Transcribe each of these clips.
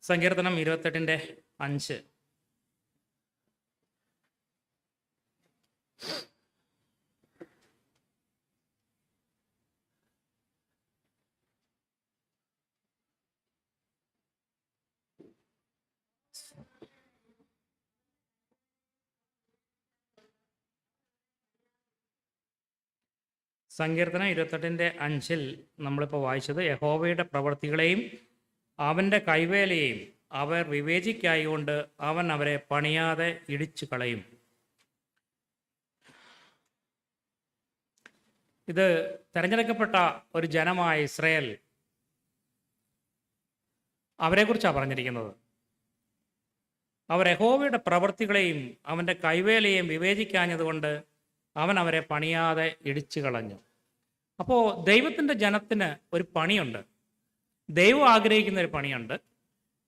സങ്കീർത്തനം 28:5. സങ്കീർത്തനം 28:5 നമ്മളിപ്പോൾ വായിച്ചത്, യഹോവയുടെ പ്രവൃത്തികളെയും അവൻ്റെ കൈവേലയെയും അവർ വിവേചിക്കായകൊണ്ട് അവൻ അവരെ പണിയാതെ ഇടിച്ചു കളയും. ഇത് തിരഞ്ഞെടുക്കപ്പെട്ട ഒരു ജനമായ ഇസ്രായേൽ, അവരെക്കുറിച്ചാണ് പറഞ്ഞിരിക്കുന്നത്. അവർ യഹോവയുടെ പ്രവൃത്തികളെയും അവൻ്റെ കൈവേലയെയും വിവേചിക്കാഞ്ഞതുകൊണ്ട് അവൻ അവരെ പണിയാതെ ഇടിച്ചു കളഞ്ഞു. അപ്പോൾ ദൈവത്തിൻ്റെ ജനത്തിന് ഒരു പണിയുണ്ട്, ദൈവം ആഗ്രഹിക്കുന്ന ഒരു പണിയുണ്ട്,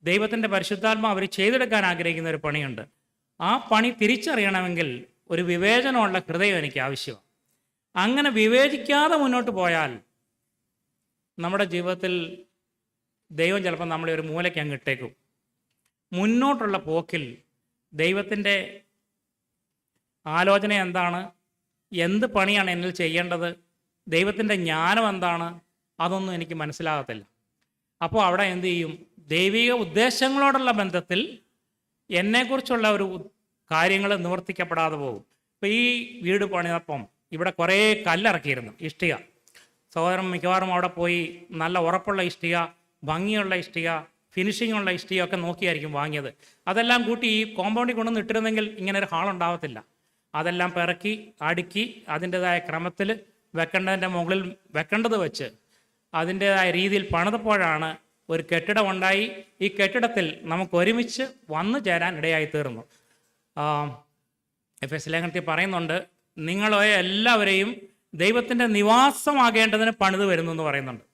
ദൈവത്തിൻ്റെ പരിശുദ്ധാത്മാ അവർ ചെയ്തെടുക്കാൻ ആഗ്രഹിക്കുന്ന ഒരു പണിയുണ്ട്. ആ പണി തിരിച്ചറിയണമെങ്കിൽ ഒരു വിവേചനമുള്ള ഹൃദയം എനിക്ക് ആവശ്യമാണ്. അങ്ങനെ വിവേചിക്കാതെ മുന്നോട്ട് പോയാൽ നമ്മുടെ ജീവിതത്തിൽ ദൈവം ചിലപ്പോൾ നമ്മളെ ഒരു മൂലയ്ക്ക് അങ്ങ് ഇട്ടേക്കും. മുന്നോട്ടുള്ള പോക്കിൽ ദൈവത്തിൻ്റെ ആലോചന എന്താണ്, എന്ത് പണിയാണ് എന്നിൽ ചെയ്യേണ്ടത്, ദൈവത്തിൻ്റെ ജ്ഞാനം എന്താണ്, അതൊന്നും എനിക്ക് മനസ്സിലാകത്തില്ല. അപ്പോൾ അവിടെ എന്തു ചെയ്യും? ദൈവിക ഉദ്ദേശങ്ങളോടുള്ള ബന്ധത്തിൽ എന്നെക്കുറിച്ചുള്ള ഒരു കാര്യങ്ങൾ നിവർത്തിക്കപ്പെടാതെ പോകും. ഇപ്പോൾ ഈ വീട് പണിതപ്പം ഇവിടെ കുറേ കല്ലിറക്കിയിരുന്നു, ഇഷ്ടിക. സഹോദരൻ മിക്കവാറും അവിടെ പോയി നല്ല ഉറപ്പുള്ള ഇഷ്ടിക, ഭംഗിയുള്ള ഇഷ്ടിക, ഫിനിഷിങ്ങുള്ള ഇഷ്ടികയൊക്കെ നോക്കിയായിരിക്കും വാങ്ങിയത്. അതെല്ലാം കൂട്ടി ഈ കോമ്പൗണ്ടിൽ കൊണ്ടുവന്ന് ഇട്ടിരുന്നെങ്കിൽ ഇങ്ങനെ ഒരു ഹാളുണ്ടാവത്തില്ല. അതെല്ലാം പിറക്കി അടുക്കി അതിൻ്റെതായ ക്രമത്തിൽ വെക്കേണ്ടതിൻ്റെ മുകളിൽ വെക്കേണ്ടത് വെച്ച് അതിൻ്റെതായ രീതിയിൽ പണിതപ്പോഴാണ് ഒരു കെട്ടിടമുണ്ടായി. ഈ കെട്ടിടത്തിൽ നമുക്ക് ഒരുമിച്ച് വന്നു ചേരാൻ ഇടയായി തീർന്നു. എഫെസ്യ ലേഖനത്തിൽ പറയുന്നുണ്ട്, നിങ്ങളെ എല്ലാവരെയും ദൈവത്തിൻ്റെ നിവാസമാകേണ്ടതിന് പണിത് വരുന്നു എന്ന് പറയുന്നുണ്ട്.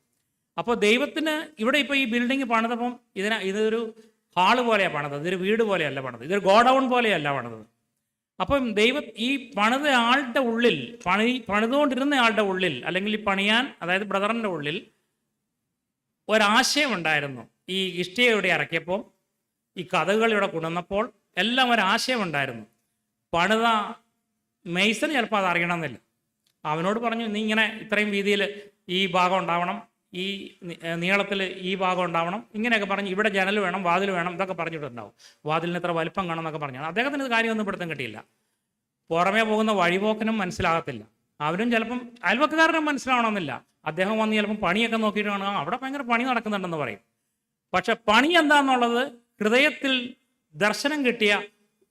അപ്പോൾ ദൈവത്തിന് ഇവിടെ ഇപ്പോൾ ഈ ബിൽഡിങ് പണിതപ്പം ഇതൊരു ഹാള് പോലെയാണ് പണിതത്, ഇതൊരു വീട് പോലെയല്ല പണിതത്, ഇതൊരു ഗോഡൗൺ പോലെയല്ല പണിതത്. അപ്പം ഈ പണിത ആളുടെ ഉള്ളിൽ, പണിതുകൊണ്ടിരുന്ന ആളുടെ ഉള്ളിൽ, അല്ലെങ്കിൽ ഈ പണിയാൻ, അതായത് ബ്രദറിൻ്റെ ഉള്ളിൽ ഒരാശയമുണ്ടായിരുന്നു. ഈ ഇഷ്ടിക ഇവിടെ ഇറക്കിയപ്പോൾ, ഈ കഥകൾ ഇവിടെ കൊണ്ടുവന്നപ്പോൾ എല്ലാം ഒരാശയമുണ്ടായിരുന്നു. പണിത മെയ്സന് ചിലപ്പോൾ അത് അറിയണമെന്നില്ല. അവനോട് പറഞ്ഞു, നീ ഇങ്ങനെ ഇത്രയും വീതിയിൽ ഈ ഭാഗം ഉണ്ടാവണം, ഈ നീളത്തിൽ ഈ ഭാഗം ഉണ്ടാവണം, ഇങ്ങനെയൊക്കെ പറഞ്ഞ് ഇവിടെ ജനൽ വേണം, വാതിൽ വേണം, ഇതൊക്കെ പറഞ്ഞിട്ടുണ്ടാവും. വാതിലിന് ഇത്ര വലിപ്പം കാണണം എന്നൊക്കെ പറഞ്ഞു. അദ്ദേഹത്തിന് ഇത് കാര്യമൊന്നും പിടുത്തം കിട്ടിയില്ല. പുറമേ പോകുന്ന വഴിപോക്കനും മനസ്സിലാകത്തില്ല, അവരും ചിലപ്പം അയൽവക്കാരനും മനസ്സിലാവണമെന്നില്ല. അദ്ദേഹം വന്ന് ചിലപ്പം പണിയൊക്കെ നോക്കിയിട്ട് കാണുക, അവിടെ ഭയങ്കര പണി നടക്കുന്നുണ്ടെന്ന് പറയും. പക്ഷെ പണി എന്താണെന്നുള്ളത് ഹൃദയത്തിൽ ദർശനം കിട്ടിയ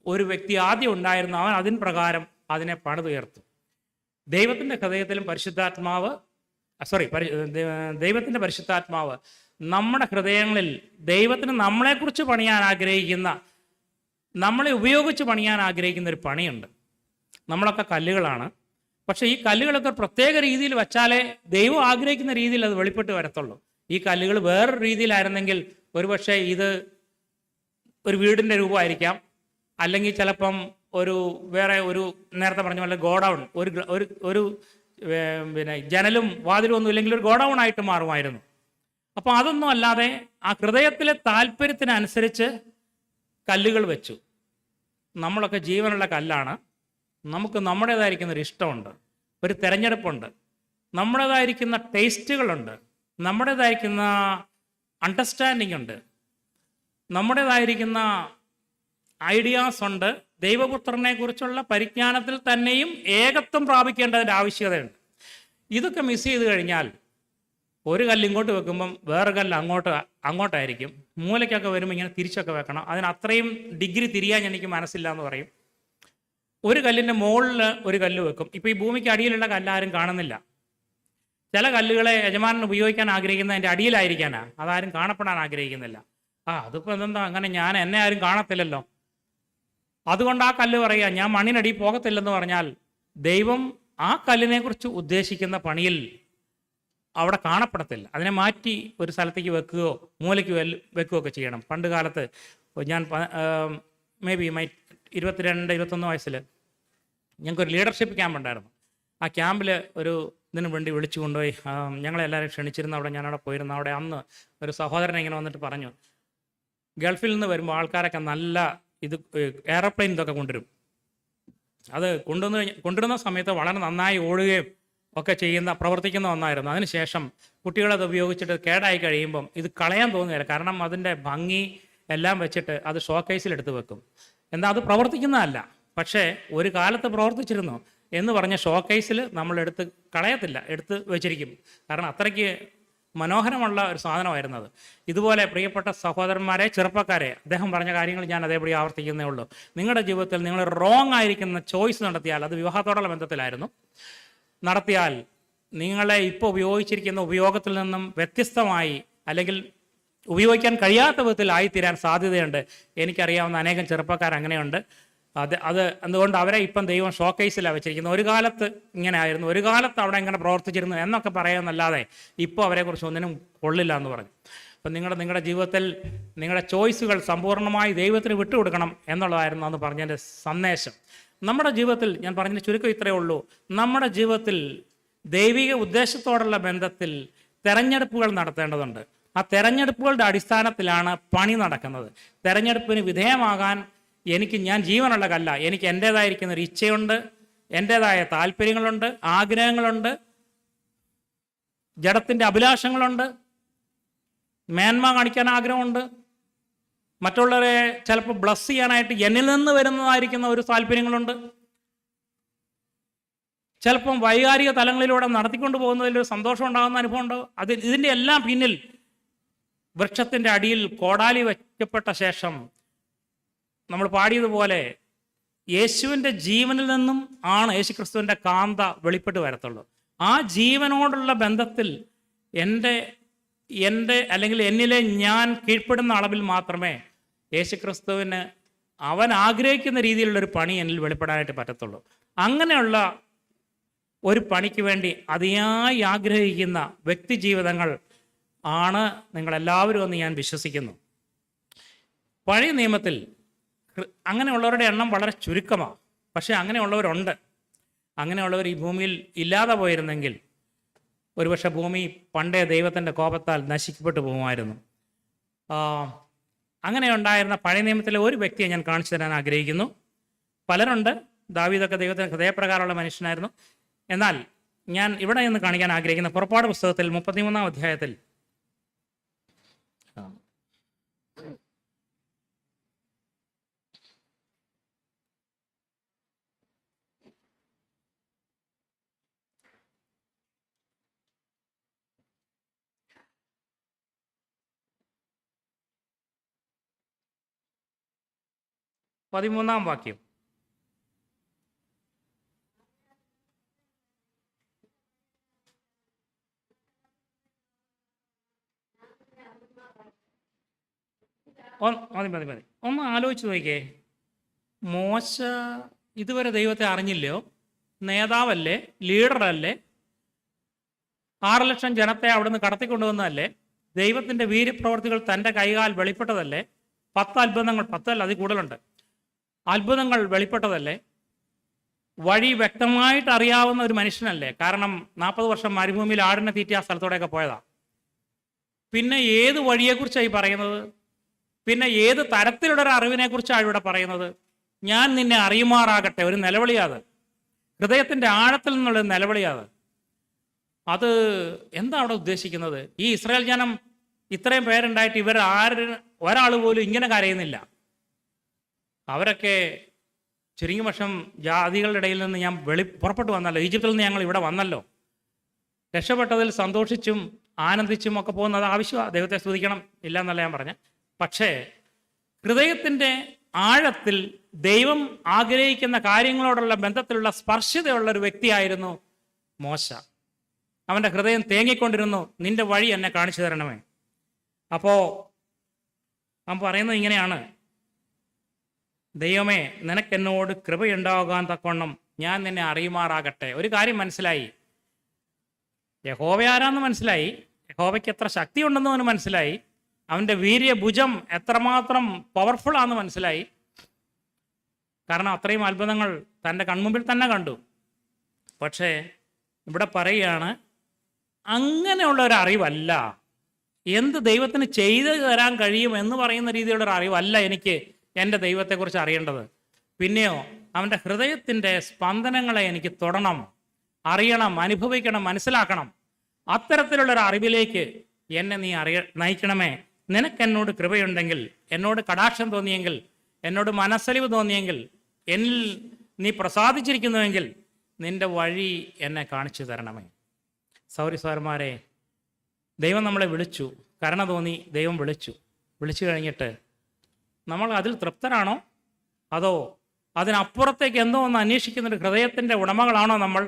ഒരു വ്യക്തി ആദ്യം ഉണ്ടായിരുന്നു. അവൻ അതിന് പ്രകാരം അതിനെ പണിതുയർത്തും. ദൈവത്തിൻ്റെ ഹൃദയത്തിലും ദൈവത്തിൻ്റെ പരിശുദ്ധാത്മാവ് നമ്മുടെ ഹൃദയങ്ങളിൽ ദൈവത്തിന് നമ്മളെക്കുറിച്ച് പണിയാൻ ആഗ്രഹിക്കുന്ന, നമ്മളെ ഉപയോഗിച്ച് പണിയാൻ ആഗ്രഹിക്കുന്ന ഒരു പണിയുണ്ട്. നമ്മളൊക്കെ കല്ലുകളാണ്. പക്ഷേ ഈ കല്ലുകളൊക്കെ പ്രത്യേക രീതിയിൽ വച്ചാലേ ദൈവം ആഗ്രഹിക്കുന്ന രീതിയിൽ അത് വെളിപ്പെട്ട് വരത്തുള്ളൂ. ഈ കല്ലുകൾ വേറൊരു രീതിയിലായിരുന്നെങ്കിൽ ഒരുപക്ഷെ ഇത് ഒരു വീടിൻ്റെ രൂപമായിരിക്കാം, അല്ലെങ്കിൽ ചിലപ്പം വേറെ ഒരു നേരത്തെ പറഞ്ഞ പോലെ ഗോഡൗൺ, ഒരു പിന്നെ ജനലും വാതിലും ഒന്നും ഇല്ലെങ്കിൽ ഒരു ഗോഡൗൺ ആയിട്ട് മാറുമായിരുന്നു. അപ്പോൾ അതൊന്നും അല്ലാതെ ആ ഹൃദയത്തിലെ താല്പര്യത്തിനനുസരിച്ച് കല്ലുകൾ വെച്ചു. നമ്മളൊക്കെ ജീവനുള്ള കല്ലാണ്. നമുക്ക് നമ്മുടേതായിരിക്കുന്ന ഒരു ഇഷ്ടമുണ്ട്, ഒരു തിരഞ്ഞെടുപ്പുണ്ട്, നമ്മുടേതായിരിക്കുന്ന ടേസ്റ്റുകളുണ്ട്, നമ്മുടേതായിരിക്കുന്ന അണ്ടർസ്റ്റാൻഡിങ് ഉണ്ട്, നമ്മുടേതായിരിക്കുന്ന ഐഡിയാസ് ഉണ്ട്. ദൈവപുത്രനെ കുറിച്ചുള്ള പരിജ്ഞാനത്തിൽ തന്നെയും ഏകത്വം പ്രാപിക്കേണ്ടതിൻ്റെ ആവശ്യകതയുണ്ട്. ഇതൊക്കെ മിസ് ചെയ്ത് കഴിഞ്ഞാൽ ഒരു കല്ല് ഇങ്ങോട്ട് വെക്കുമ്പം വേറെ കല്ല് അങ്ങോട്ടായിരിക്കും. മൂലയ്ക്കൊക്കെ വരുമ്പോൾ ഇങ്ങനെ തിരിച്ചൊക്കെ വെക്കണം. അതിന് അത്രയും ഡിഗ്രി തിരിയാൻ എനിക്ക് മനസ്സില്ല എന്ന് പറയും. ഒരു കല്ലിൻ്റെ മുകളിൽ ഒരു കല്ല് വെക്കും. ഇപ്പോൾ ഈ ഭൂമിക്ക് അടിയിലുള്ള കല്ലാരും കാണുന്നില്ല. ചില കല്ലുകളെ യജമാനൻ ഉപയോഗിക്കാൻ ആഗ്രഹിക്കുന്നതിൻ്റെ അടിയിലായിരിക്കാനാ, അതാരും കാണപ്പെടാൻ ആഗ്രഹിക്കുന്നില്ല. അതിപ്പോൾ എന്താ അങ്ങനെ, എന്നെ ആരും കാണത്തില്ലല്ലോ, അതുകൊണ്ട് ആ കല്ല് പറയുക ഞാൻ മണ്ണിനടി പോകത്തില്ലെന്ന് പറഞ്ഞാൽ ദൈവം ആ കല്ലിനെക്കുറിച്ച് ഉദ്ദേശിക്കുന്ന പണിയിൽ അവിടെ കാണപ്പെടത്തില്ല. അതിനെ മാറ്റി ഒരു സ്ഥലത്തേക്ക് വെക്കുകയോ മൂലയ്ക്ക് വെക്കുകയൊക്കെ ചെയ്യണം. പണ്ട് കാലത്ത് ഞാൻ മേ ബി 22-21 വയസ്സിൽ ഞങ്ങൾക്കൊരു ലീഡർഷിപ്പ് ക്യാമ്പ് ഉണ്ടായിരുന്നു. ആ ക്യാമ്പിൽ ഇതിനു വേണ്ടി വിളിച്ചു ഗൾഫിൽ നിന്ന് വരുമ്പോൾ ആൾക്കാരൊക്കെ നല്ല ഇത് എയർപ്ലെയിൻ ഇതൊക്കെ കൊണ്ടുവരും. അത് കൊണ്ടുവരുന്ന സമയത്ത് വളരെ നന്നായി ഓടുകയും ഒക്കെ പ്രവർത്തിക്കുന്ന ഒന്നായിരുന്നു. അതിനുശേഷം കുട്ടികളത് ഉപയോഗിച്ചിട്ട് കേടായി കഴിയുമ്പം ഇത് കളയാൻ തോന്നുകയില്ല. കാരണം അതിൻ്റെ ഭംഗി എല്ലാം വെച്ചിട്ട് അത് ഷോക്കേസിൽ എടുത്ത് വെക്കും. എന്നാൽ അത് പ്രവർത്തിക്കുന്നതല്ല. പക്ഷേ ഒരു കാലത്ത് പ്രവർത്തിച്ചിരുന്നു എന്ന് പറഞ്ഞ ഷോക്കേസിൽ നമ്മൾ എടുത്ത് കളയത്തില്ല, എടുത്ത് വെച്ചിരിക്കും. കാരണം അത്രയ്ക്ക് മനോഹരമുള്ള ഒരു സാധനമായിരുന്നത്. ഇതുപോലെ പ്രിയപ്പെട്ട സഹോദരന്മാരെ, ചെറുപ്പക്കാരെ, അദ്ദേഹം പറഞ്ഞ കാര്യങ്ങൾ ഞാൻ അതേപടി ആവർത്തിക്കുന്നേ ഉള്ളൂ. നിങ്ങളുടെ ജീവിതത്തിൽ നിങ്ങൾ റോങ് ആയിരിക്കുന്ന ചോയ്സ് നടത്തിയാൽ, അത് വിവാഹത്തോടുള്ള ബന്ധത്തിലായിരുന്നു, നടത്തിയാൽ നിങ്ങളെ ഇപ്പോൾ ഉപയോഗിച്ചിരിക്കുന്ന ഉപയോഗത്തിൽ നിന്നും വ്യത്യസ്തമായി അല്ലെങ്കിൽ ഉപയോഗിക്കാൻ കഴിയാത്ത വിധത്തിൽ ആയിത്തീരാൻ സാധ്യതയുണ്ട്. എനിക്കറിയാവുന്ന അനേകം ചെറുപ്പക്കാർ അങ്ങനെയുണ്ട്. അതുകൊണ്ട് അവരെ ഇപ്പം ദൈവം ഷോക്കേസിലാണ് വെച്ചിരിക്കുന്നത്. ഒരു കാലത്ത് ഇങ്ങനെ ആയിരുന്നു, ഒരു കാലത്ത് അവിടെ ഇങ്ങനെ പ്രവർത്തിച്ചിരുന്നു എന്നൊക്കെ പറയാമെന്നല്ലാതെ ഇപ്പോൾ അവരെക്കുറിച്ച് ഒന്നിനും കൊള്ളില്ല എന്ന് പറഞ്ഞു. അപ്പം നിങ്ങളുടെ ജീവിതത്തിൽ നിങ്ങളുടെ ചോയ്സുകൾ സമ്പൂർണ്ണമായി ദൈവത്തിന് വിട്ടുകൊടുക്കണം എന്നുള്ളതായിരുന്നു അന്ന് പറഞ്ഞതിൻ്റെ സന്ദേശം. നമ്മുടെ ജീവിതത്തിൽ ഞാൻ പറഞ്ഞതിൻ്റെ ചുരുക്കം ഇത്രയേ ഉള്ളൂ. നമ്മുടെ ജീവിതത്തിൽ ദൈവിക ഉദ്ദേശത്തോടുള്ള ബന്ധത്തിൽ തെരഞ്ഞെടുപ്പുകൾ നടത്തേണ്ടതുണ്ട്. ആ തെരഞ്ഞെടുപ്പുകളുടെ അടിസ്ഥാനത്തിലാണ് പണി നടക്കുന്നത്. തെരഞ്ഞെടുപ്പിന് വിധേയമാകാൻ ഞാൻ ജീവനുള്ള കല്ല, എനിക്ക് എൻ്റേതായിരിക്കുന്ന ഒരു ഇച്ഛയുണ്ട്, എൻ്റേതായ താല്പര്യങ്ങളുണ്ട്, ആഗ്രഹങ്ങളുണ്ട്, ജഡത്തിൻ്റെ അഭിലാഷങ്ങളുണ്ട്, മേന്മ കാണിക്കാൻ ആഗ്രഹമുണ്ട്, മറ്റുള്ളവരെ ചിലപ്പോൾ ബ്ലസ് ചെയ്യാനായിട്ട് എന്നിൽ നിന്ന് വരുന്നതായിരിക്കുന്ന ഒരു താല്പര്യങ്ങളുണ്ട്, ചിലപ്പം വൈകാരിക തലങ്ങളിലൂടെ നടത്തിക്കൊണ്ട് പോകുന്നതിൽ ഒരു സന്തോഷം ഉണ്ടാകുന്ന അനുഭവം ഉണ്ടാകും. ഇതിൻ്റെ എല്ലാം പിന്നിൽ വൃക്ഷത്തിൻ്റെ അടിയിൽ കോടാലി വയ്ക്കപ്പെട്ട ശേഷം നമ്മൾ പാടിയതുപോലെ യേശുവിൻ്റെ ജീവനിൽ നിന്നും ആണ് യേശുക്രിസ്തുവിൻ്റെ കാന്ത വെളിപ്പെട്ട് വരത്തുള്ളൂ. ആ ജീവനോടുള്ള ബന്ധത്തിൽ എൻ്റെ അല്ലെങ്കിൽ എന്നിലെ ഞാൻ കീഴ്പ്പെടുന്ന അളവിൽ മാത്രമേ യേശുക്രിസ്തുവിന് അവൻ ആഗ്രഹിക്കുന്ന രീതിയിലുള്ളൊരു പണി എന്നിൽ വെളിപ്പെടാനായിട്ട് പറ്റത്തുള്ളൂ. അങ്ങനെയുള്ള ഒരു പണിക്ക് വേണ്ടി അതിയായി ആഗ്രഹിക്കുന്ന വ്യക്തി ജീവിതങ്ങൾ ആണ് നിങ്ങളെല്ലാവരും എന്ന് ഞാൻ വിശ്വസിക്കുന്നു. പഴയ നിയമത്തിൽ അങ്ങനെയുള്ളവരുടെ എണ്ണം വളരെ ചുരുക്കമാണ്. പക്ഷേ അങ്ങനെയുള്ളവരുണ്ട്. അങ്ങനെയുള്ളവർ ഈ ഭൂമിയിൽ ഇല്ലാതെ പോയിരുന്നെങ്കിൽ ഒരുപക്ഷെ ഭൂമി പണ്ടേ ദൈവത്തിൻ്റെ കോപത്താൽ നശിക്കപ്പെട്ടു പോകുമായിരുന്നു. അങ്ങനെ ഉണ്ടായിരുന്ന പഴയ നിയമത്തിലെ ഒരു വ്യക്തിയെ ഞാൻ കാണിച്ചു തരാൻ ആഗ്രഹിക്കുന്നു. പലരുണ്ട്. ദാവീദൊക്കെ ദൈവത്തിന് ഹൃദയപ്രകാരമുള്ള മനുഷ്യനായിരുന്നു. എന്നാൽ ഞാൻ ഇവിടെ നിന്ന് കാണിക്കാൻ ആഗ്രഹിക്കുന്ന പുറപ്പാട് പുസ്തകത്തിൽ 33-ാം അധ്യായത്തിൽ പതിമൂന്നാം വാക്യം. മതി. ഒന്ന് ആലോചിച്ച് നോക്കിയേ. മോശ ഇതുവരെ ദൈവത്തെ അറിഞ്ഞില്ലയോ? നേതാവല്ലേ? ലീഡറല്ലേ? 6 ലക്ഷം ജനത്തെ അവിടുന്ന് കടത്തിക്കൊണ്ടുവന്നതല്ലേ? ദൈവത്തിൻ്റെ വീര്യപ്രവർത്തികൾ തൻ്റെ കൈകാൽ വെളിപ്പെട്ടതല്ലേ? 10 അത്ഭുതങ്ങൾ, 10 അല്ല, അതിൽ കൂടുതലുണ്ട്, അത്ഭുതങ്ങൾ വെളിപ്പെട്ടതല്ലേ? വഴി വ്യക്തമായിട്ട് അറിയാവുന്ന ഒരു മനുഷ്യനല്ലേ? കാരണം 40 വർഷം മരുഭൂമിയിൽ ആടിനെ തീറ്റി ആ സ്ഥലത്തോടെയൊക്കെ പോയതാ. പിന്നെ ഏത് വഴിയെക്കുറിച്ചാണ് ഈ പറയുന്നത്? പിന്നെ ഏത് തരത്തിലുള്ള ഒരു അറിവിനെക്കുറിച്ചാണ് ഇവിടെ പറയുന്നത്? ഞാൻ നിന്നെ അറിയുമാറാകട്ടെ. ഒരു നിലവിളിയാത്, ഹൃദയത്തിൻ്റെ ആഴത്തിൽ നിന്നുള്ള നിലവിളിയാത്. അത് എന്താ അവിടെ ഉദ്ദേശിക്കുന്നത്? ഈ ഇസ്രായേൽ ജനം ഇത്രയും പേരുണ്ടായിട്ട് ഒരാൾ പോലും ഇങ്ങനെ കരയുന്നില്ല. അവരൊക്കെ ചുരുങ്ങിയ വർഷം ജാതികളുടെ ഇടയിൽ നിന്ന് ഞാൻ പുറപ്പെട്ടു വന്നല്ലോ, ഈജിപ്തിൽ നിന്ന് ഞങ്ങൾ ഇവിടെ വന്നല്ലോ, രക്ഷപ്പെട്ടതിൽ സന്തോഷിച്ചും ആനന്ദിച്ചും ഒക്കെ പോകുന്നത് ആവശ്യമാണ്. ദൈവത്തെ സ്തുതിക്കണം, ഇല്ല എന്നല്ല ഞാൻ പറഞ്ഞ. പക്ഷേ ഹൃദയത്തിൻ്റെ ആഴത്തിൽ ദൈവം ആഗ്രഹിക്കുന്ന കാര്യങ്ങളോടുള്ള ബന്ധത്തിലുള്ള സ്പർശതയുള്ള ഒരു വ്യക്തിയായിരുന്നു മോശ. അവൻ്റെ ഹൃദയം തേങ്ങിക്കൊണ്ടിരുന്നു, നിന്റെ വഴി എന്നെ കാണിച്ചു തരണമേ. അപ്പോൾ അവൻ പറയുന്നത് ഇങ്ങനെയാണ്: ദൈവമേ, നിനക്കെന്നോട് കൃപയുണ്ടാകാൻ തക്കവണ്ണം ഞാൻ നിന്നെ അറിയുമാറാകട്ടെ. ഒരു കാര്യം മനസ്സിലായി, യഹോവ ആരാന്ന് മനസ്സിലായി, യഹോവയ്ക്ക് എത്ര ശക്തിയുണ്ടെന്ന് അവന് മനസ്സിലായി, അവൻ്റെ വീര്യഭുജം എത്രമാത്രം പവർഫുൾ ആണെന്ന് മനസ്സിലായി. കാരണം അത്രയും അത്ഭുതങ്ങൾ തൻ്റെ കൺമുമ്പിൽ തന്നെ കണ്ടു. പക്ഷേ ഇവിടെ പറയുകയാണ്, അങ്ങനെയുള്ള ഒരു അറിവല്ല എന്ത് ദൈവത്തിന് ചെയ്തു തരാൻ കഴിയും എന്ന് പറയുന്ന രീതിയിലുള്ള ഒരു അറിവല്ല എനിക്ക് എൻ്റെ ദൈവത്തെക്കുറിച്ച് അറിയേണ്ടത്. പിന്നെയോ അവൻ്റെ ഹൃദയത്തിൻ്റെ സ്പന്ദനങ്ങളെ എനിക്ക് തൊടണം, അറിയണം, അനുഭവിക്കണം, മനസ്സിലാക്കണം. അത്തരത്തിലുള്ളൊരു അറിവിലേക്ക് എന്നെ നീ നയിക്കണമേ. നിനക്ക് എന്നോട് കൃപയുണ്ടെങ്കിൽ, എന്നോട് കടാക്ഷം തോന്നിയെങ്കിൽ, എന്നോട് മനസ്സലിവ് തോന്നിയെങ്കിൽ, എന്നിൽ നീ പ്രസാദിച്ചിരിക്കുന്നുവെങ്കിൽ നിന്റെ വഴി എന്നെ കാണിച്ചു തരണമേ. സൗരന്മാരെ, ദൈവം നമ്മളെ വിളിച്ചു, കരുണ തോന്നി ദൈവം വിളിച്ചു കഴിഞ്ഞിട്ട് നമ്മൾ അതിൽ തൃപ്തരാണോ, അതോ അതിനപ്പുറത്തേക്ക് എന്തോ ഒന്ന് അന്വേഷിക്കുന്നൊരു ഹൃദയത്തിൻ്റെ ഉടമകളാണോ നമ്മൾ?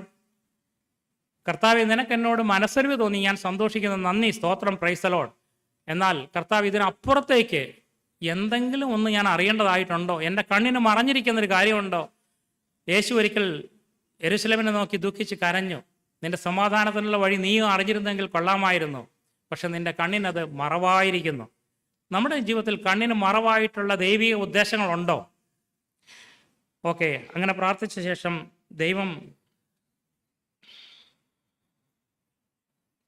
കർത്താവ്, നിനക്ക് എന്നോട് മനസ്സറിവ് തോന്നി, ഞാൻ സന്തോഷിക്കുന്നു, നന്ദി, സ്തോത്രം, പ്രൈസ് ദി ലോർഡ്. എന്നാൽ കർത്താവ്, ഇതിനപ്പുറത്തേക്ക് എന്തെങ്കിലും ഒന്ന് ഞാൻ അറിയേണ്ടതായിട്ടുണ്ടോ? എൻ്റെ കണ്ണിന് മറഞ്ഞിരിക്കുന്നൊരു കാര്യമുണ്ടോ? യേശു ഒരിക്കൽ യെരൂശലേമിനെ നോക്കി ദുഃഖിച്ച് കരഞ്ഞു. നിന്റെ സമാധാനത്തിനുള്ള വഴി നീയും അറിഞ്ഞിരുന്നെങ്കിൽ കൊള്ളാമായിരുന്നു, പക്ഷെ നിന്റെ കണ്ണിനത് മറവായിരിക്കുന്നു. നമ്മുടെ ജീവിതത്തിൽ കണ്ണിന് മറവായിട്ടുള്ള ദൈവിക ഉദ്ദേശങ്ങളുണ്ടോ? ഓക്കെ, അങ്ങനെ പ്രാർത്ഥിച്ച ശേഷം ദൈവം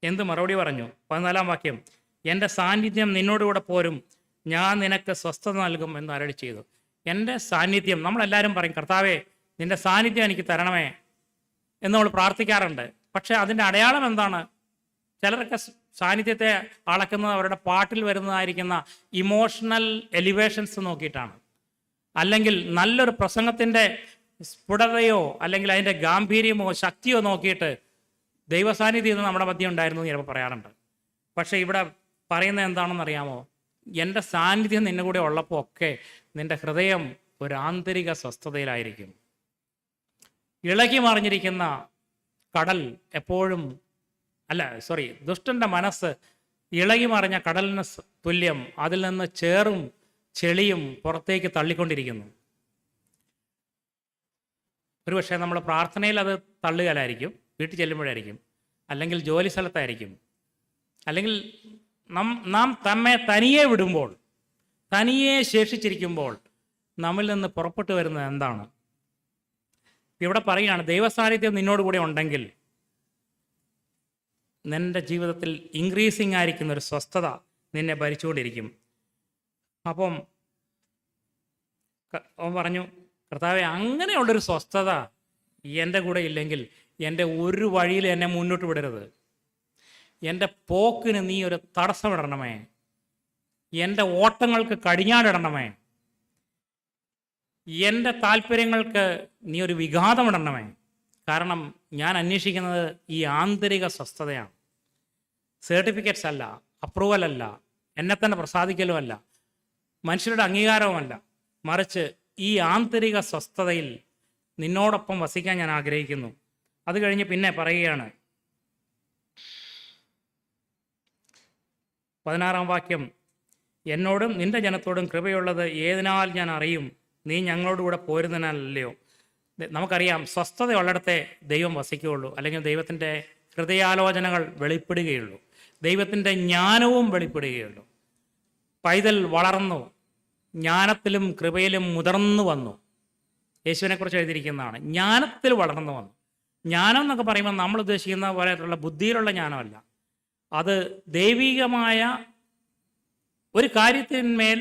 എന്ത് മറുപടി പറഞ്ഞു? 14-ാം വാക്യം, എൻ്റെ സാന്നിധ്യം നിന്നോടുകൂടെ പോരും, ഞാൻ നിനക്ക് സ്വസ്ഥത നൽകും എന്ന് അരുളി ചെയ്തു. എൻ്റെ സാന്നിധ്യം, നമ്മളെല്ലാവരും പറയും, കർത്താവേ നിൻ്റെ സാന്നിധ്യം എനിക്ക് തരണമേ എന്ന് നമ്മൾ പ്രാർത്ഥിക്കാറുണ്ട്. പക്ഷേ അതിൻ്റെ അടയാളം എന്താണ്? ചിലരൊക്കെ സാന്നിധ്യത്തെ അളക്കുന്നത് അവരുടെ പാട്ടിൽ വരുന്നതായിരിക്കുന്ന ഇമോഷണൽ എലിവേഷൻസ് നോക്കിയിട്ടാണ്, അല്ലെങ്കിൽ നല്ലൊരു പ്രസംഗത്തിൻ്റെ സ്ഫുടതയോ അല്ലെങ്കിൽ അതിൻ്റെ ഗാംഭീര്യമോ ശക്തിയോ നോക്കിയിട്ട് ദൈവസാന്നിധ്യം നമ്മുടെ മധ്യം ഉണ്ടായിരുന്നു എന്ന് ചിലപ്പോൾ പറയാറുണ്ട്. പക്ഷേ ഇവിടെ പറയുന്നത് എന്താണെന്നറിയാമോ? എൻ്റെ സാന്നിധ്യം നിന്നെ കൂടെ ഉള്ളപ്പോൾ ഒക്കെ നിൻ്റെ ഹൃദയം ഒരു ആന്തരിക സ്വസ്ഥതയിലായിരിക്കും. ഇളകി മറിഞ്ഞിരിക്കുന്ന കടൽ എപ്പോഴും ദുഷ്ടൻ്റെ മനസ്സ് ഇളകി മറിഞ്ഞ കടലിന് തുല്യം, അതിൽ നിന്ന് ചേറും ചെളിയും പുറത്തേക്ക് തള്ളിക്കൊണ്ടിരിക്കുന്നു. ഒരുപക്ഷെ നമ്മൾ പ്രാർത്ഥനയിൽ അത് തള്ളുകയായിരിക്കും, വീട്ടിൽ ചെല്ലുമ്പോഴായിരിക്കും, അല്ലെങ്കിൽ ജോലി സ്ഥലത്തായിരിക്കും, അല്ലെങ്കിൽ നാം നമ്മെ തനിയെ വിടുമ്പോൾ, തനിയെ ശേഷിച്ചിരിക്കുമ്പോൾ നമ്മിൽ നിന്ന് പുറപ്പെട്ടു വരുന്നത് എന്താണ്? ഇവിടെ പറയുകയാണ്, ദൈവസാന്നിധ്യം നിന്നോടുകൂടെ ഉണ്ടെങ്കിൽ നിൻ്റെ ജീവിതത്തിൽ ഇൻക്രീസിങ് ആയിരിക്കുന്ന ഒരു സ്വസ്ഥത നിന്നെ ഭരിച്ചുകൊണ്ടിരിക്കും. അപ്പം അവൻ പറഞ്ഞു, കർത്താവെ, അങ്ങനെയുള്ളൊരു സ്വസ്ഥത എൻ്റെ കൂടെ ഇല്ലെങ്കിൽ എൻ്റെ ഒരു വഴിയിൽ എന്നെ മുന്നോട്ട് വിടരുത്. എൻ്റെ പോക്കിന് നീ ഒരു തടസ്സമിടണമേ, എൻ്റെ ഓട്ടങ്ങൾക്ക് കടിഞ്ഞാടിടണമേ, എൻ്റെ താല്പര്യങ്ങൾക്ക് നീ ഒരു വിഘാതമിടണമേ. കാരണം ഞാൻ അന്വേഷിക്കുന്നത് ഈ ആന്തരിക സ്വസ്ഥതയാണ്. സർട്ടിഫിക്കറ്റ്സ് അല്ല, അപ്രൂവൽ അല്ല, എന്നെ തന്നെ പ്രസാദിക്കലും അല്ല, മനുഷ്യരുടെ അംഗീകാരവുമല്ല, മറിച്ച് ഈ ആന്തരിക സ്വസ്ഥതയിൽ നിന്നോടൊപ്പം വസിക്കാൻ ഞാൻ ആഗ്രഹിക്കുന്നു. അത് കഴിഞ്ഞ് പിന്നെ പറയുകയാണ്, 16-ാം വാക്യം, എന്നോടും നിന്റെ ജനത്തോടും കൃപയുള്ളത് ഏതിനാൽ ഞാൻ അറിയും, നീ ഞങ്ങളോടുകൂടെ പോരുന്നതിനാലല്ലയോ. നമുക്കറിയാം, സ്വസ്ഥതയുള്ളിടത്തെ ദൈവം വസിക്കുകയുള്ളൂ, അല്ലെങ്കിൽ ദൈവത്തിൻ്റെ ഹൃദയാലോചനകൾ വെളിപ്പെടുകയുള്ളൂ, ദൈവത്തിൻ്റെ ജ്ഞാനവും വെളിപ്പെടുകയുള്ളൂ. പൈതൽ വളർന്നു, ജ്ഞാനത്തിലും കൃപയിലും മുതിർന്നു വന്നു. യേശുവിനെക്കുറിച്ച് എഴുതിയിരിക്കുന്നതാണ്, ജ്ഞാനത്തിൽ വളർന്നു വന്നു. ജ്ഞാനം എന്നൊക്കെ പറയുമ്പോൾ നമ്മൾ ഉദ്ദേശിക്കുന്ന പോലെയുള്ള ബുദ്ധിയിലുള്ള ജ്ഞാനമല്ല, അത് ദൈവികമായ ഒരു കാര്യത്തിന്മേൽ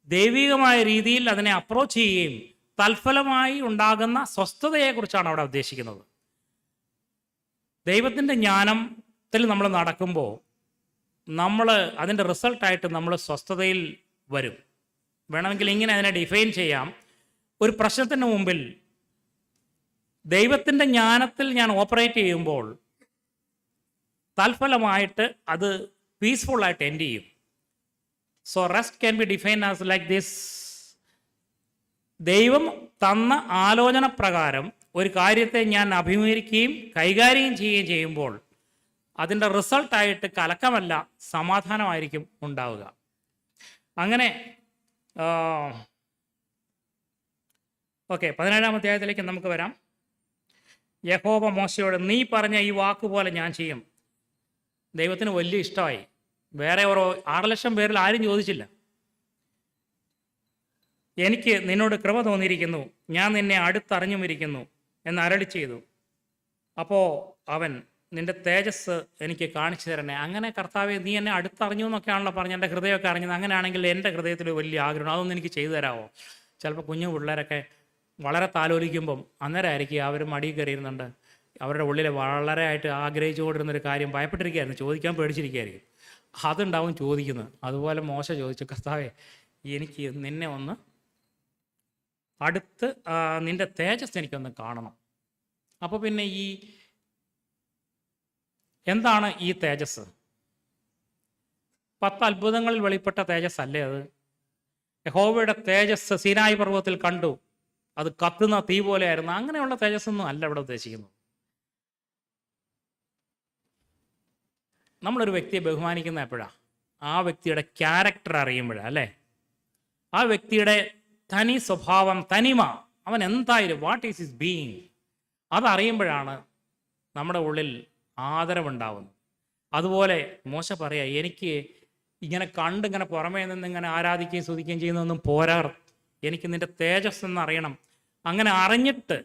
ദൈവികമായ രീതിയിൽ അതിനെ അപ്രോച്ച് ചെയ്യുകയും തൽഫലമായി ഉണ്ടാകുന്ന സ്വസ്ഥതയെക്കുറിച്ചാണ് അവിടെ ഉദ്ദേശിക്കുന്നത്. ദൈവത്തിൻ്റെ ജ്ഞാനത്തിൽ നമ്മൾ നടക്കുമ്പോൾ നമ്മൾ അതിൻ്റെ റിസൾട്ടായിട്ട് നമ്മൾ സ്വസ്ഥതയിൽ വരും. വേണമെങ്കിൽ ഇങ്ങനെ അതിനെ ഡിഫൈൻ ചെയ്യാം, ഒരു പ്രശ്നത്തിന് മുമ്പിൽ ദൈവത്തിൻ്റെ ജ്ഞാനത്തിൽ ഞാൻ ഓപ്പറേറ്റ് ചെയ്യുമ്പോൾ തൽഫലമായിട്ട് അത് പീസ്ഫുള്ളായിട്ട് എൻഡ് ചെയ്യും. So rest can be define as like this. ദൈവം തന്ന ആലോചന പ്രകാരം ഒരു കാര്യത്തെ ഞാൻ അഭിമുഖീകരിക്കുകയും കൈകാര്യം ചെയ്യുകയും ചെയ്യുമ്പോൾ അതിൻ്റെ റിസൾട്ടായിട്ട് കലക്കമല്ല, സമാധാനമായിരിക്കും ഉണ്ടാവുക. അങ്ങനെ ഓക്കെ, 17-ാം അധ്യായത്തിലേക്ക് നമുക്ക് വരാം. യഹോവ മോശയോട്, നീ പറഞ്ഞ ഈ വാക്കുപോലെ ഞാൻ ചെയ്യും. ദൈവത്തിന് വലിയ ഇഷ്ടമായി. വേറെ 6 ലക്ഷം പേരിൽ ആരും ചോദിച്ചില്ല. എനിക്ക് നിന്നോട് കൃപ തോന്നിയിരിക്കുന്നു, ഞാൻ നിന്നെ അടുത്തറിഞ്ഞുമിരിക്കുന്നു എന്ന് അരുളി ചെയ്തു. അപ്പോൾ അവൻ നിൻ്റെ തേജസ് എനിക്ക് കാണിച്ചു തരണേ. അങ്ങനെ കർത്താവെ, നീ എന്നെ അടുത്തറിഞ്ഞു എന്നൊക്കെയാണല്ലോ പറഞ്ഞ് എൻ്റെ ഹൃദയമൊക്കെ അറിഞ്ഞത്. അങ്ങനെയാണെങ്കിൽ എൻ്റെ ഹൃദയത്തിൽ വലിയ ആഗ്രഹം, അതൊന്നും എനിക്ക് ചെയ്തു തരാമോ? ചിലപ്പോൾ കുഞ്ഞു പിള്ളേരൊക്കെ വളരെ താലോലിക്കുമ്പം അന്നേരമായിരിക്കും അവർ മടിയിൽ കയറിയിരുന്നുണ്ട് അവരുടെ ഉള്ളിൽ വളരെ ആയിട്ട് ആഗ്രഹിച്ചുകൊണ്ടിരുന്നൊരു കാര്യം ഭയപ്പെട്ടിരിക്കുകയായിരുന്നു, ചോദിക്കാൻ പേടിച്ചിരിക്കുകയായിരിക്കും. അതുണ്ടാവും ചോദിക്കുന്നത്. അതുപോലെ മോശ ചോദിച്ചു, കർത്താവേ, എനിക്ക് നിന്നെ ഒന്ന് അടുത്ത് നിൻ്റെ തേജസ് എനിക്കൊന്ന് കാണണം. അപ്പോൾ പിന്നെ എന്താണ് ഈ തേജസ്? 10 അത്ഭുതങ്ങളിൽ വെളിപ്പെട്ട തേജസ് അല്ലേ അത്? യഹോവയുടെ തേജസ് സീനായി പർവ്വതത്തിൽ കണ്ടു, അത് കത്തുന്ന തീ പോലെയായിരുന്നു. അങ്ങനെയുള്ള തേജസ്സൊന്നും അല്ല ഇവിടെ ഉദ്ദേശിക്കുന്നത്. നമ്മളൊരു വ്യക്തിയെ ബഹുമാനിക്കുന്ന എപ്പോഴാണ്? ആ വ്യക്തിയുടെ ക്യാരക്ടർ അറിയുമ്പോഴാണ്, അല്ലേ? ആ വ്യക്തിയുടെ തനി സ്വഭാവം, തനിമ, അവൻ എന്തായാലും വാട്ട് ഈസ് ഹിസ് ബീയിങ്, അതറിയുമ്പോഴാണ് നമ്മുടെ ഉള്ളിൽ ആദരവുണ്ടാവുന്നത്. അതുപോലെ മോശ പറയാ, എനിക്ക് ഇങ്ങനെ കണ്ടിങ്ങനെ പുറമേ നിന്ന് ഇങ്ങനെ ആരാധിക്കുകയും സ്തുതിക്കുകയും ചെയ്യുന്നതൊന്നും പോരാ, എനിക്ക് നിൻ്റെ തേജസ് എന്ന് അറിയണം. അങ്ങനെ അറിഞ്ഞിട്ട്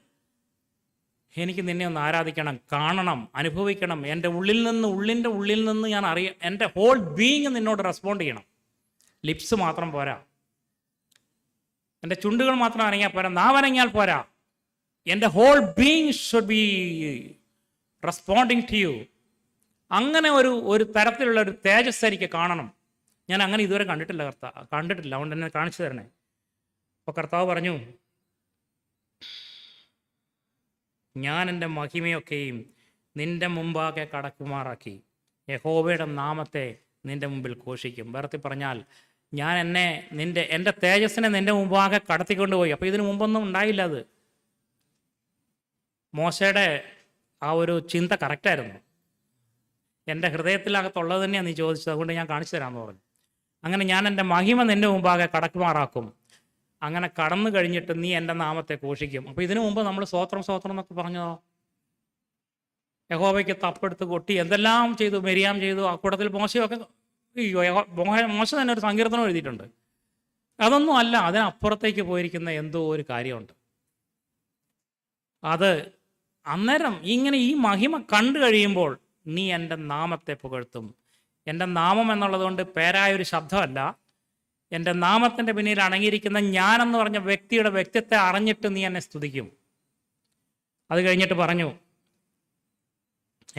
എനിക്ക് നിന്നെ ഒന്ന് ആരാധിക്കണം, കാണണം, അനുഭവിക്കണം. എൻ്റെ ഉള്ളിൻ്റെ ഉള്ളിൽ നിന്ന് ഞാൻ എൻ്റെ ഹോൾ ബീയിങ് നിന്നോട് റെസ്പോണ്ട് ചെയ്യണം. ലിപ്സ് മാത്രം പോരാ, എൻ്റെ ചുണ്ടുകൾ മാത്രം അനങ്ങിയാൽ പോരാ, നാവനങ്ങിയാൽ പോരാ. എൻ്റെ whole being should be responding to you. അങ്ങനെ ഒരു തരത്തിലുള്ള ഒരു തേജസ് എനിക്ക് കാണണം. ഞാൻ അങ്ങനെ ഇതുവരെ കണ്ടിട്ടില്ല അതുകൊണ്ട് എന്നെ കാണിച്ചു തരണേ. അപ്പോൾ കർത്താവ് പറഞ്ഞു, ഞാൻ എൻ്റെ മഹിമയൊക്കെയും നിൻ്റെ മുമ്പാകെ കടക്കുമാറാക്കി യഹോവയുടെ നാമത്തെ നിൻ്റെ മുമ്പിൽ ഘോഷിക്കും. വേർത്തി പറഞ്ഞാൽ, ഞാൻ എൻ്റെ തേജസ്സിനെ നിൻ്റെ മുമ്പാകെ കടത്തിക്കൊണ്ടുപോയി. അപ്പോൾ ഇതിനു മുമ്പൊന്നും ഉണ്ടായില്ല. അത് മോശയുടെ ആ ഒരു ചിന്ത കറക്റ്റായിരുന്നു. എൻ്റെ ഹൃദയത്തിനകത്തുള്ളത് തന്നെയാണ് നീ ചോദിച്ചത്, അതുകൊണ്ട് ഞാൻ കാണിച്ചു തരാമെന്ന് പറഞ്ഞു. അങ്ങനെ ഞാൻ എൻ്റെ മഹിമ നിൻ്റെ മുമ്പാകെ കടക്കുമാറാക്കും. അങ്ങനെ കടന്നു കഴിഞ്ഞിട്ട് നീ എൻ്റെ നാമത്തെ ഘോഷിക്കും. അപ്പോൾ ഇതിനു മുമ്പ് നമ്മൾ സ്വോത്രം എന്നൊക്കെ പറഞ്ഞതോ, യഹോവയ്ക്ക് തപ്പെടുത്ത് കൊട്ടി എന്തെല്ലാം ചെയ്തു, മെരിയാം ചെയ്തു. ആ കൂട്ടത്തിൽ മോശയൊക്കെ മോശ തന്നെ ഒരു സങ്കീർത്തനം എഴുതിയിട്ടുണ്ട്. അതൊന്നും അല്ല, അതിനപ്പുറത്തേക്ക് പോയിരിക്കുന്ന എന്തോ ഒരു കാര്യമുണ്ട്. അത് അന്നേരം ഇങ്ങനെ ഈ മഹിമ കണ്ടു കഴിയുമ്പോൾ നീ എൻ്റെ നാമത്തെ പുകഴ്ത്തും. എൻ്റെ നാമം എന്നുള്ളതുകൊണ്ട് പേരായൊരു ശബ്ദമല്ല, എൻ്റെ നാമത്തിൻ്റെ പിന്നിൽ അടങ്ങിയിരിക്കുന്ന ഞാനെന്ന് പറഞ്ഞ വ്യക്തിയുടെ വ്യക്തിത്വത്തെ അറിഞ്ഞിട്ട് നീ എന്നെ സ്തുതിക്കും. അത് കഴിഞ്ഞിട്ട് പറഞ്ഞു,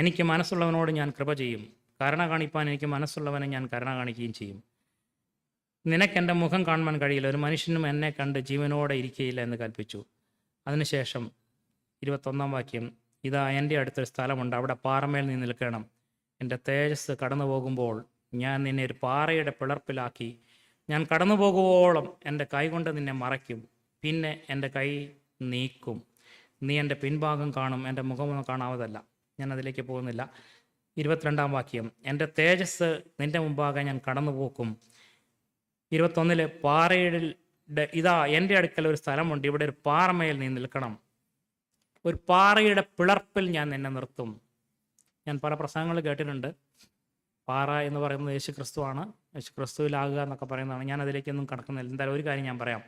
എനിക്ക് മനസ്സുള്ളവനോട് ഞാൻ കൃപ ചെയ്യും, കരുണ കാണിപ്പാൻ എനിക്ക് മനസ്സുള്ളവനെ ഞാൻ കരുണ കാണിക്കുകയും ചെയ്യും. നിനക്കെൻ്റെ മുഖം കാണുവാൻ കഴിയില്ല, ഒരു മനുഷ്യനും എന്നെ കണ്ട് ജീവനോടെ ഇരിക്കുകയില്ല എന്ന് കൽപ്പിച്ചു. അതിനുശേഷം 21-ാം വാക്യം, ഇതാ എൻ്റെ അടുത്തൊരു സ്ഥലമുണ്ട്, അവിടെ പാറമേൽ നീ നിൽക്കണം. എൻ്റെ തേജസ് കടന്നു പോകുമ്പോൾ ഞാൻ നിന്നെ ഒരു പാറയുടെ പിളർപ്പിലാക്കി, ഞാൻ കടന്നു പോകുവോളം എൻ്റെ കൈ കൊണ്ട് നിന്നെ മറയ്ക്കും, പിന്നെ എൻ്റെ കൈ നീക്കും. നീ എൻ്റെ പിൻഭാഗം കാണും, എൻ്റെ മുഖമൊന്നും കാണാവതല്ല. ഞാൻ അതിലേക്ക് പോകുന്നില്ല. 22-ാം വാക്യം, എൻ്റെ തേജസ് നിൻ്റെ മുമ്പാകെ ഞാൻ കടന്നു പോക്കും. 21-ൽ പാറയുടെ ഇതാ എൻ്റെ അടുക്കൽ ഒരു സ്ഥലമുണ്ട്, ഇവിടെ ഒരു പാറമേൽ നീ നിൽക്കണം, ഒരു പാറയുടെ പിളർപ്പിൽ ഞാൻ നിന്നെ നിർത്തും. ഞാൻ പല പ്രസംഗങ്ങൾ കേട്ടിട്ടുണ്ട്. പാറ എന്ന് പറയുന്നത് യേശു ക്രിസ്തുവാണ്, യേശു ക്രിസ്തുവിലാകുക എന്നൊക്കെ പറയുന്നതാണ്. ഞാൻ അതിലേക്കൊന്നും കടക്കുന്നില്ല. എന്തായാലും ഒരു കാര്യം ഞാൻ പറയാം.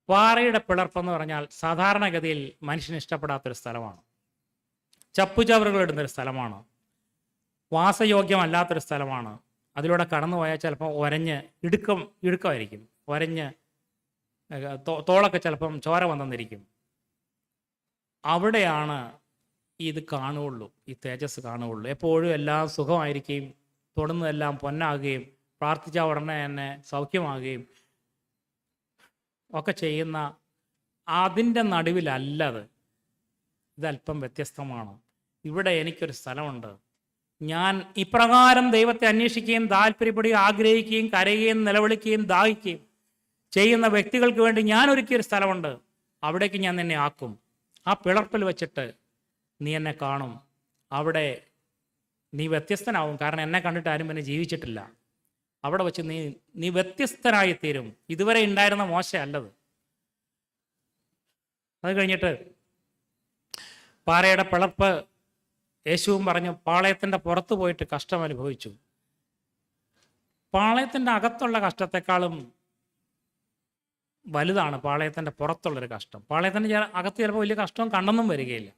പാറയുടെ പിളർപ്പെന്ന് പറഞ്ഞാൽ സാധാരണഗതിയിൽ മനുഷ്യന് ഇഷ്ടപ്പെടാത്തൊരു സ്ഥലമാണ്, ചപ്പുചവറുകൾ ഇടുന്നൊരു സ്ഥലമാണ്, വാസയോഗ്യമല്ലാത്തൊരു സ്ഥലമാണ്. അതിലൂടെ കടന്നു പോയാൽ ചിലപ്പോൾ ഇടുക്കമായിരിക്കും, ഒരഞ്ഞ് തോളൊക്കെ ചിലപ്പം ചോര വന്നെന്നിരിക്കും. അവിടെയാണ് ഇത് കാണുകയുള്ളൂ, ഈ തേജസ് കാണുകയുള്ളൂ. എപ്പോഴും എല്ലാം സുഖമായിരിക്കുകയും തൊടുന്നതെല്ലാം പൊന്നാകുകയും പ്രാർത്ഥിച്ച ഉടനെ തന്നെ സൗഖ്യമാകുകയും ഒക്കെ ചെയ്യുന്ന അതിൻ്റെ നടുവിലല്ലത്. ഇതല്പം വ്യത്യസ്തമാണ്. ഇവിടെ എനിക്കൊരു സ്ഥലമുണ്ട്, ഞാൻ ഇപ്രകാരം ദൈവത്തെ അന്വേഷിക്കുകയും താല്പര്യപ്പെടുകയും ആഗ്രഹിക്കുകയും കരയുകയും നിലവിളിക്കുകയും ദാഹിക്കുകയും ചെയ്യുന്ന വ്യക്തികൾക്ക് വേണ്ടി ഞാൻ ഒരുക്കിയൊരു സ്ഥലമുണ്ട്, അവിടേക്ക് ഞാൻ നിന്നെ ആക്കും. ആ പിളർപ്പിൽ വെച്ചിട്ട് നീ എന്നെ കാണും, അവിടെ നീ വ്യത്യസ്തനാവും. കാരണം എന്നെ കണ്ടിട്ട് ആരും പിന്നെ ജീവിച്ചിട്ടില്ല. അവിടെ വെച്ച് നീ വ്യത്യസ്തനായി തീരും. ഇതുവരെ ഉണ്ടായിരുന്ന മോശ അല്ലത്. അത് കഴിഞ്ഞിട്ട് പാറയുടെ പിളർപ്പ് യേശുവും പറഞ്ഞു, പാളയത്തിൻ്റെ പുറത്ത് പോയിട്ട് കഷ്ടം അനുഭവിച്ചു. പാളയത്തിൻ്റെ അകത്തുള്ള കഷ്ടത്തെക്കാളും വലുതാണ് പാളയത്തിൻ്റെ പുറത്തുള്ളൊരു കഷ്ടം. പാളയത്തിൻ്റെ അകത്ത് ചിലപ്പോൾ വലിയ കഷ്ടവും കണ്ടെന്നും വരികയില്ല.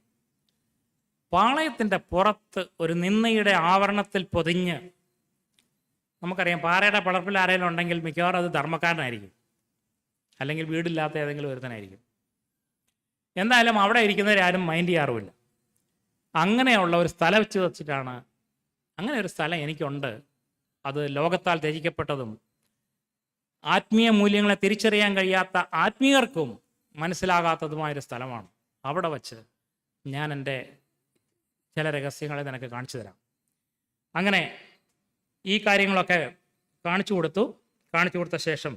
പാളയത്തിൻ്റെ പുറത്ത് ഒരു നിന്ദയുടെ ആവരണത്തിൽ പൊതിഞ്ഞ്, നമുക്കറിയാം പാറയുടെ പളർപ്പിൽ ആരെങ്കിലും ഉണ്ടെങ്കിൽ മിക്കവാറും അത് ധർമ്മക്കാരനായിരിക്കും, അല്ലെങ്കിൽ വീടില്ലാത്ത ഏതെങ്കിലും ഒരുത്തനായിരിക്കും. എന്തായാലും അവിടെ ഇരിക്കുന്നവരാരും മൈൻഡ് ചെയ്യാറുമില്ല. അങ്ങനെയുള്ള ഒരു സ്ഥലം വെച്ചിട്ടാണ്, അങ്ങനെ ഒരു സ്ഥലം എനിക്കുണ്ട്. അത് ലോകത്താൽ ത്യജിക്കപ്പെട്ടതും ആത്മീയ മൂല്യങ്ങളെ തിരിച്ചറിയാൻ കഴിയാത്ത ആത്മീയർക്കും മനസ്സിലാകാത്തതുമായൊരു സ്ഥലമാണ്. അവിടെ വച്ച് ഞാൻ എൻ്റെ ചില രഹസ്യങ്ങളെ നിനക്ക് കാണിച്ചു തരാം. അങ്ങനെ ഈ കാര്യങ്ങളൊക്കെ കാണിച്ചു കൊടുത്ത ശേഷം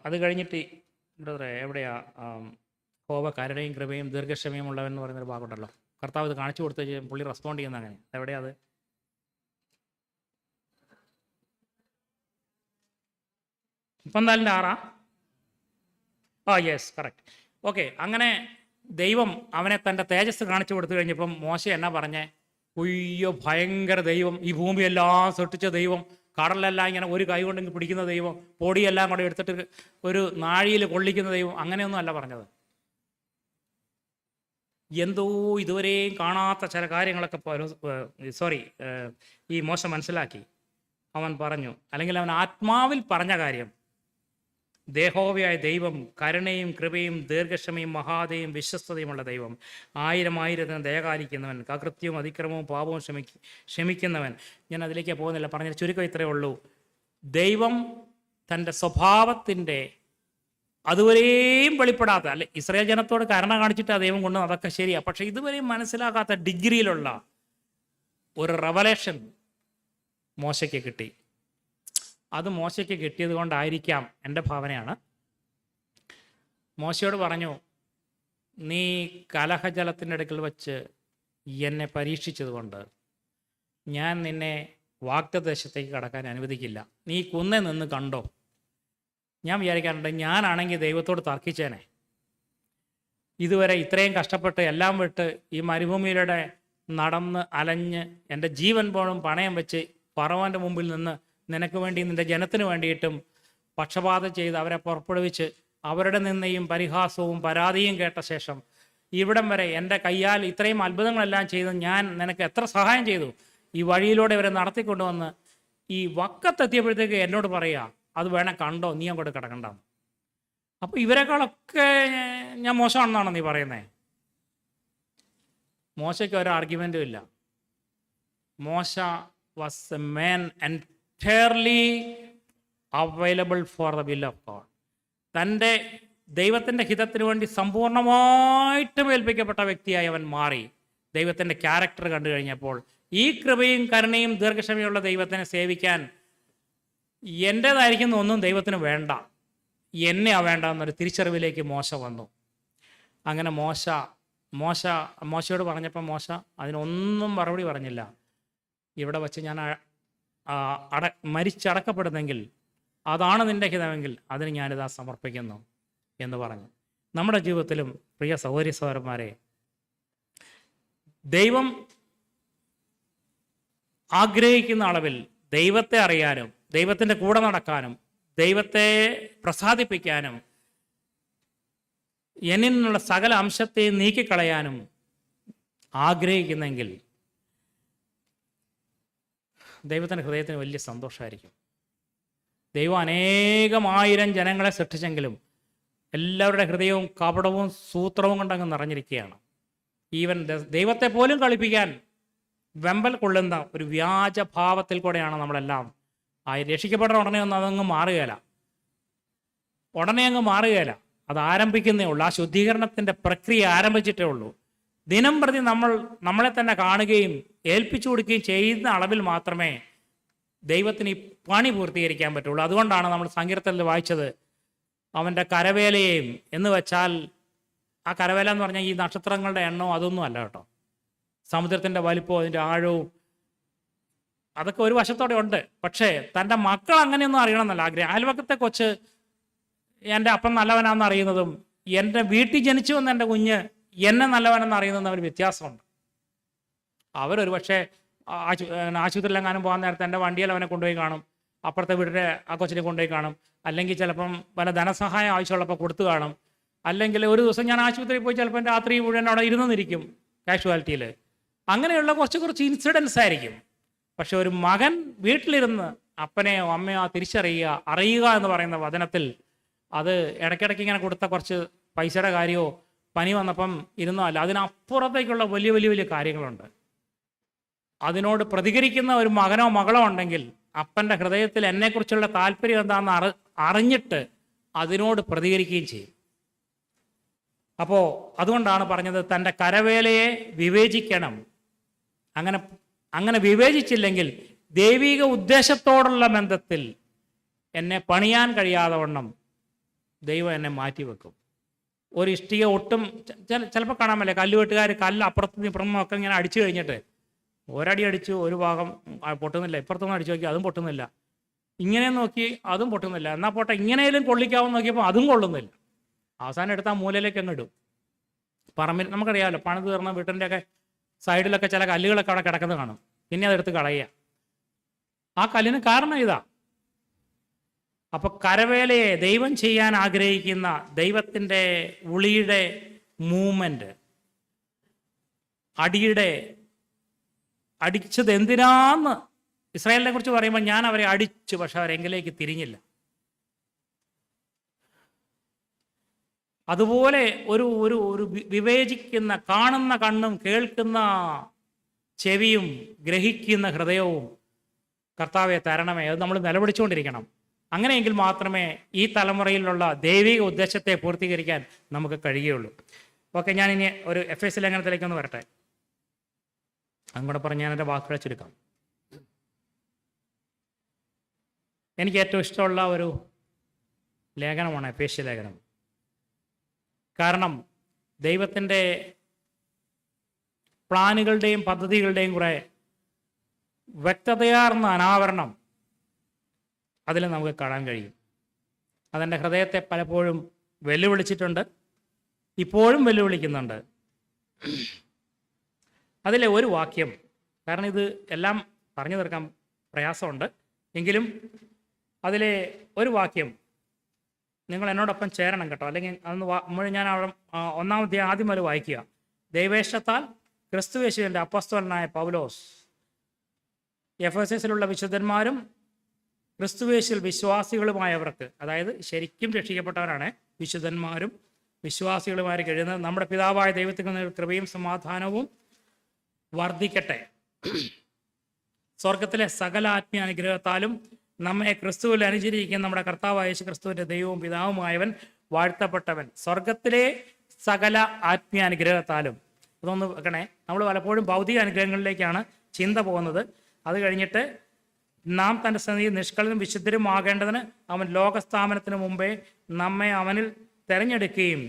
അത് കഴിഞ്ഞിട്ട് ബ്രദറെ എവിടെയാ കരുണയും കൃപയും ദീർഘക്ഷമയും ഉള്ളവൻ എന്ന് പറയുന്നൊരു ഭാഗമുണ്ടല്ലോ. കർത്താവ് ഇത് കാണിച്ചു കൊടുത്ത പുള്ളി റെസ്പോണ്ട് ചെയ്യുന്ന അങ്ങനെ. എവിടെയാ അത്? ഇപ്പം 6 യെസ്, കറക്റ്റ്. ഓക്കെ. അങ്ങനെ ദൈവം അവനെ തൻ്റെ തേജസ് കാണിച്ചു കൊടുത്തു കഴിഞ്ഞപ്പം മോശ എന്നാ പറഞ്ഞേ? ഉയ്യോ, ഭയങ്കര ദൈവം, ഈ ഭൂമിയെല്ലാം സൃഷ്ടിച്ച ദൈവം, കടലെല്ലാം ഇങ്ങനെ ഒരു കൈ കൊണ്ടെങ്കിൽ പിടിക്കുന്ന ദൈവം, പൊടിയെല്ലാം കൂടെ എടുത്തിട്ട് ഒരു നാഴിയിൽ കൊള്ളിക്കുന്ന ദൈവം, അങ്ങനെയൊന്നും അല്ല പറഞ്ഞത്. എന്തോ ഇതുവരെയും കാണാത്ത ചില കാര്യങ്ങളൊക്കെ ഈ മോശ മനസ്സിലാക്കി. അവൻ പറഞ്ഞു, അല്ലെങ്കിൽ അവൻ ആത്മാവിൽ പറഞ്ഞ കാര്യം, ദേഹോവയായ ദൈവം കരുണയും കൃപയും ദീർഘക്ഷമയും മഹാദയും വിശ്വസ്തതയുമുള്ള ദൈവം, 1000 ദയകാലിക്കുന്നവൻ, അകൃത്യവും അതിക്രമവും പാപവും ക്ഷമിക്കുന്നവൻ. ഞാൻ അതിലേക്ക് പോകുന്നില്ല, പറഞ്ഞ ചുരുക്കം ഇത്രയേ ഉള്ളൂ. ദൈവം തൻ്റെ സ്വഭാവത്തിൻ്റെ അതുവരെയും വെളിപ്പെടാത്ത, അല്ലെ ഇസ്രായേൽ ജനത്തോട് കരുണ കാണിച്ചിട്ട് ദൈവം കൊണ്ട്, അതൊക്കെ ശരിയാണ്. പക്ഷെ ഇതുവരെയും മനസ്സിലാകാത്ത ഡിഗ്രിയിലുള്ള ഒരു റെവലേഷൻ മോശയ്ക്ക് കിട്ടി. അത് മോശയ്ക്ക് കിട്ടിയത് കൊണ്ടായിരിക്കാം, എൻ്റെ ഭാവനയാണ്, മോശയോട് പറഞ്ഞു, നീ കലഹജലത്തിൻ്റെ അടുക്കൽ വച്ച് എന്നെ പരീക്ഷിച്ചതുകൊണ്ട് ഞാൻ നിന്നെ വാഗ്ദത്തദേശത്തേക്ക് കടക്കാൻ അനുവദിക്കില്ല. നീ കുന്നെ നിന്ന് കണ്ടോ. ഞാൻ വിചാരിക്കാറുണ്ട്, ഞാനാണെങ്കിൽ ദൈവത്തോട് തർക്കിച്ചേനെ. ഇതുവരെ ഇത്രയും കഷ്ടപ്പെട്ട് എല്ലാം വിട്ട് ഈ മരുഭൂമിയിലൂടെ നടന്ന് അലഞ്ഞ് എൻ്റെ ജീവൻ പോലും പണയം വെച്ച് ഫറവോൻ്റെ മുമ്പിൽ നിന്ന് നിനക്ക് വേണ്ടി നിൻ്റെ ജനത്തിന് വേണ്ടിയിട്ടും പക്ഷപാതം ചെയ്ത് അവരെ പുറപ്പെടുവിച്ച് അവരുടെ നിന്നയും പരിഹാസവും പരാതിയും കേട്ട ശേഷം ഇവിടം വരെ എൻ്റെ കയ്യാൽ ഇത്രയും അത്ഭുതങ്ങളെല്ലാം ചെയ്ത് ഞാൻ നിനക്ക് എത്ര സഹായം ചെയ്തു. ഈ വഴിയിലൂടെ ഇവരെ നടത്തിക്കൊണ്ടുവന്ന് ഈ വക്കത്തെത്തിയപ്പോഴത്തേക്ക് എന്നോട് പറയുക, അത് വേണേൽ കണ്ടോ, നീ അങ്ങോട്ട് കിടക്കണ്ട. അപ്പോൾ ഇവരെക്കാളൊക്കെ ഞാൻ മോശമാണെന്നാണോ നീ പറയുന്നത്? മോശയ്ക്ക് ഒരു ആർഗ്യുമെൻറ്റും ഇല്ല. മോശ was a man entirely available for the will of God. തൻ്റെ ദൈവത്തിൻ്റെ ഹിതത്തിന് വേണ്ടി സമ്പൂർണ്ണമായിട്ടും ഏൽപ്പിക്കപ്പെട്ട വ്യക്തിയായി അവൻ മാറി. ദൈവത്തിൻ്റെ ക്യാരക്ടർ കണ്ടു കഴിഞ്ഞപ്പോൾ ഈ കൃപയും കരുണയും ദീർഘക്ഷമയുള്ള ദൈവത്തിനെ സേവിക്കാൻ എൻ്റേതായിരിക്കുന്ന ഒന്നും ദൈവത്തിന് വേണ്ട, എന്നെയാ വേണ്ട എന്നൊരു തിരിച്ചറിവിലേക്ക് മോശ വന്നു. അങ്ങനെ മോശയോട് പറഞ്ഞപ്പോൾ മോശ അതിനൊന്നും മറുപടി പറഞ്ഞില്ല. ഇവിടെ വച്ച് ഞാൻ മരിച്ചടക്കപ്പെടുന്നെങ്കിൽ അതാണ് നിൻ്റെ ഹിതമെങ്കിൽ അതിന് ഞാനിതാ സമർപ്പിക്കുന്നു എന്ന് പറഞ്ഞു. നമ്മുടെ ജീവിതത്തിലും പ്രിയ സഹോദരി സഹോദരന്മാരെ, ദൈവം ആഗ്രഹിക്കുന്ന അളവിൽ ദൈവത്തെ അറിയാനും ദൈവത്തിൻ്റെ കൂടെ നടക്കാനും ദൈവത്തെ പ്രസാദിപ്പിക്കാനും എന്നിൽ നിന്നുള്ള സകല അംശത്തെയും നീക്കിക്കളയാനും ആഗ്രഹിക്കുന്നെങ്കിൽ ദൈവത്തിൻ്റെ ഹൃദയത്തിന് വലിയ സന്തോഷമായിരിക്കും. ദൈവം അനേകമായിരം ജനങ്ങളെ സൃഷ്ടിച്ചെങ്കിലും എല്ലാവരുടെ ഹൃദയവും കപടവും സൂത്രവും കൊണ്ടങ്ങ് നിറഞ്ഞിരിക്കുകയാണ്. ഈവൻ ദൈവത്തെ പോലും കളിപ്പിക്കാൻ വെമ്പൽ കൊള്ളുന്ന ഒരു വ്യാജഭാവത്തിൽ കൂടെയാണ് നമ്മളെല്ലാം രക്ഷിക്കപ്പെട്ട ഉടനെ ഒന്നും അതങ്ങ് മാറുകയില്ല, അത് ആരംഭിക്കുന്നേ ഉള്ളൂ. ആ ശുദ്ധീകരണത്തിൻ്റെ പ്രക്രിയ ആരംഭിച്ചിട്ടേ ഉള്ളൂ. ദിനം പ്രതി നമ്മളെ തന്നെ കാണുകയും ഏൽപ്പിച്ചു കൊടുക്കുകയും ചെയ്യുന്ന അളവിൽ മാത്രമേ ദൈവത്തിന് ഈ പണി പൂർത്തീകരിക്കാൻ പറ്റുള്ളൂ. അതുകൊണ്ടാണ് നമ്മൾ സങ്കീർത്തനത്തിൽ വായിച്ചത്, അവൻ്റെ കരവേലയെയും എന്ന് വെച്ചാൽ, ആ കരവേല എന്ന് പറഞ്ഞാൽ ഈ നക്ഷത്രങ്ങളുടെ എണ്ണവും അതൊന്നും അല്ല കേട്ടോ. സമുദ്രത്തിൻ്റെ വലിപ്പവും അതിൻ്റെ ആഴവും അതൊക്കെ ഒരു വശത്തോടെ ഉണ്ട്. പക്ഷേ തൻ്റെ മക്കൾ അങ്ങനെയൊന്നും അറിയണമെന്നല്ല ആഗ്രഹം. അയൽവക്കത്തെ കൊച്ച് എൻ്റെ അപ്പൻ നല്ലവനാണെന്ന് അറിയുന്നതും എൻ്റെ വീട്ടിൽ ജനിച്ചു വന്ന എൻ്റെ കുഞ്ഞ് എന്നെ നല്ലവനെന്ന് അറിയുന്നതും തമ്മിൽ വ്യത്യാസമുണ്ട്. അവരൊരു പക്ഷേ ആശുപത്രിയിലെങ്ങാനും പോകാൻ നേരത്തെ എൻ്റെ വണ്ടിയിൽ അവനെ കൊണ്ടുപോയി കാണും, അപ്പുറത്തെ വീടിൻ്റെ ആ കൊച്ചിനെ കൊണ്ടുപോയി കാണും, അല്ലെങ്കിൽ ചിലപ്പം പല ധനസഹായം ആവശ്യമുള്ളപ്പോൾ കൊടുത്തു കാണും, അല്ലെങ്കിൽ ഒരു ദിവസം ഞാൻ ആശുപത്രിയിൽ പോയി ചിലപ്പോൾ രാത്രി മുഴുവൻ അവിടെ ഇരുന്നിരിക്കും കാഷ്വാലിറ്റിയിൽ. അങ്ങനെയുള്ള കുറച്ച് ഇൻസിഡൻസ് ആയിരിക്കും. പക്ഷെ ഒരു മകൻ വീട്ടിലിരുന്ന് അപ്പനെയോ അമ്മയോ അറിയുക എന്ന് പറയുന്ന വചനത്തിൽ അത് ഇടയ്ക്കിടയ്ക്ക് ഇങ്ങനെ കൊടുത്ത കുറച്ച് പൈസയുടെ കാര്യമോ പനി വന്നപ്പം ഇരുന്നോ അല്ല, അതിനപ്പുറത്തേക്കുള്ള വലിയ വലിയ വലിയ കാര്യങ്ങളുണ്ട്. അതിനോട് പ്രതികരിക്കുന്ന ഒരു മകനോ മകളോ ഉണ്ടെങ്കിൽ അപ്പൻ്റെ ഹൃദയത്തിൽ എന്നെക്കുറിച്ചുള്ള താല്പര്യം എന്താണെന്ന് അറിഞ്ഞിട്ട് അതിനോട് പ്രതികരിക്കുകയും ചെയ്യും. അപ്പോൾ അതുകൊണ്ടാണ് പറഞ്ഞത് തൻ്റെ കരവേലയെ വിവേചിക്കണം. അങ്ങനെ വിവേചിച്ചില്ലെങ്കിൽ ദൈവിക ഉദ്ദേശത്തോടുള്ള ബന്ധത്തിൽ എന്നെ പണിയാൻ കഴിയാതെ വണ്ണം ദൈവം എന്നെ മാറ്റിവെക്കും. ഒരു ഇഷ്ടിക ഒട്ടും ചിലപ്പോൾ കാണാമല്ലേ, കല്ലുവെട്ടുകാർ കല്ല് അപ്പുറത്തും ഇപ്പുറത്തും ഒക്കെ ഇങ്ങനെ അടിച്ചു കഴിഞ്ഞിട്ട് ഒരടി അടിച്ചു ഒരു ഭാഗം പൊട്ടുന്നില്ല, ഇപ്പുറത്തൊന്നും അടിച്ചു നോക്കി അതും പൊട്ടുന്നില്ല, ഇങ്ങനെ നോക്കി അതും പൊട്ടുന്നില്ല, എന്നാൽ പോട്ടെ ഇങ്ങനെയും കൊള്ളിക്കാമെന്ന് നോക്കിയപ്പോൾ അതും കൊള്ളുന്നില്ല. അവസാനം എടുത്താൽ മൂലയിലേക്ക് അങ്ങ് ഇടും. പറമ്പിൽ നമുക്കറിയാമല്ലോ, പണിത് തീർന്ന വീട്ടിൻ്റെയൊക്കെ സൈഡിലൊക്കെ ചില കല്ലുകളൊക്കെ അവിടെ കിടക്കുന്നത് കാണും, പിന്നെ അതെടുത്ത് കളയുക. ആ കല്ലിന് കാരണം ഇതാ. അപ്പൊ കരവേലയെ ദൈവം ചെയ്യാൻ ആഗ്രഹിക്കുന്ന ദൈവത്തിൻ്റെ ഉളിയുടെ മൂവ്മെന്റ്, അടിച്ചത് എന്തിനാന്ന് ഇസ്രായേലിനെ കുറിച്ച് പറയുമ്പോൾ ഞാൻ അവരെ അടിച്ചു, പക്ഷെ അവരെങ്കിലേക്ക് തിരിഞ്ഞില്ല. അതുപോലെ ഒരു ഒരു ഒരു വിവേചിക്കുന്ന, കാണുന്ന കണ്ണും കേൾക്കുന്ന ചെവിയും ഗ്രഹിക്കുന്ന ഹൃദയവും കർത്താവെ തരണമേ. അത് നമ്മൾ നിലവിളിച്ചുകൊണ്ടിരിക്കണം. അങ്ങനെയെങ്കിൽ മാത്രമേ ഈ തലമുറയിലുള്ള ദൈവിക ഉദ്ദേശത്തെ പൂർത്തീകരിക്കാൻ നമുക്ക് കഴിയുകയുള്ളൂ. ഓക്കെ, ഞാനിനി ഒരു എഫേസ്യ ലേഖനത്തിലേക്കൊന്ന് വരട്ടെ. അതും കൂടെ പറഞ്ഞ് ഞാൻ എൻ്റെ വാക്കുകളെ ചുരുക്കാം. എനിക്ക് ഏറ്റവും ഇഷ്ടമുള്ള ഒരു ലേഖനമാണ് എഫേസ്യ ലേഖനം. കാരണം ദൈവത്തിൻ്റെ പ്ലാനുകളുടെയും പദ്ധതികളുടെയും കുറെ വ്യക്തതയാർന്ന അനാവരണം അതിൽ നമുക്ക് കാണാൻ കഴിയും. അതെൻ്റെ ഹൃദയത്തെ പലപ്പോഴും വെല്ലുവിളിച്ചിട്ടുണ്ട്, ഇപ്പോഴും വെല്ലുവിളിക്കുന്നുണ്ട്. അതിലെ ഒരു വാക്യം, കാരണം ഇത് എല്ലാം പറഞ്ഞു തീർക്കാൻ പ്രയാസമുണ്ട്, എങ്കിലും അതിലെ ഒരു വാക്യം നിങ്ങൾ എന്നോടൊപ്പം ചേരണം കേട്ടോ, അല്ലെങ്കിൽ അതൊന്ന് ഞാൻ ഒന്നാമത്തെ ആദ്യം വരെ വായിക്കുക. ദൈവേഷ്ടത്താൽ ക്രിസ്തുയേശുവിൻ്റെ അപ്പോസ്തലനായ പൗലോസ് എഫെസസിലുള്ള വിശുദ്ധന്മാരും ക്രിസ്തുയേശുവിൽ വിശ്വാസികളുമായവർക്ക്, അതായത് ശരിക്കും രക്ഷിക്കപ്പെട്ടവരാണ് വിശുദ്ധന്മാരും വിശ്വാസികളുമാർക്ക് എഴുതുന്നത്, നമ്മുടെ പിതാവായ ദൈവത്തിന് കൃപയും സമാധാനവും വർദ്ധിക്കട്ടെ. സ്വർഗത്തിലെ സകല ആത്മീയ അനുഗ്രഹത്താലും നമ്മെ ക്രിസ്തുവിൽ അനുചരിക്കുന്ന നമ്മുടെ കർത്താവായ യേശു ക്രിസ്തുവിൻ്റെ ദൈവവും പിതാവുമായവൻ വാഴ്ത്തപ്പെട്ടവൻ. സ്വർഗത്തിലെ സകല ആത്മീയ അനുഗ്രഹത്താലും. അതൊന്ന് വെക്കണേ. നമ്മൾ പലപ്പോഴും ഭൗതിക അനുഗ്രഹങ്ങളിലേക്കാണ് ചിന്ത പോകുന്നത്. അത് കഴിഞ്ഞിട്ട് നാം തൻ്റെ സന്നിധിയിൽ നിഷ്കളനും വിശുദ്ധരും ആകേണ്ടതിന് അവൻ ലോകസ്ഥാപനത്തിന് മുമ്പേ നമ്മെ അവനിൽ തിരഞ്ഞെടുക്കുകയും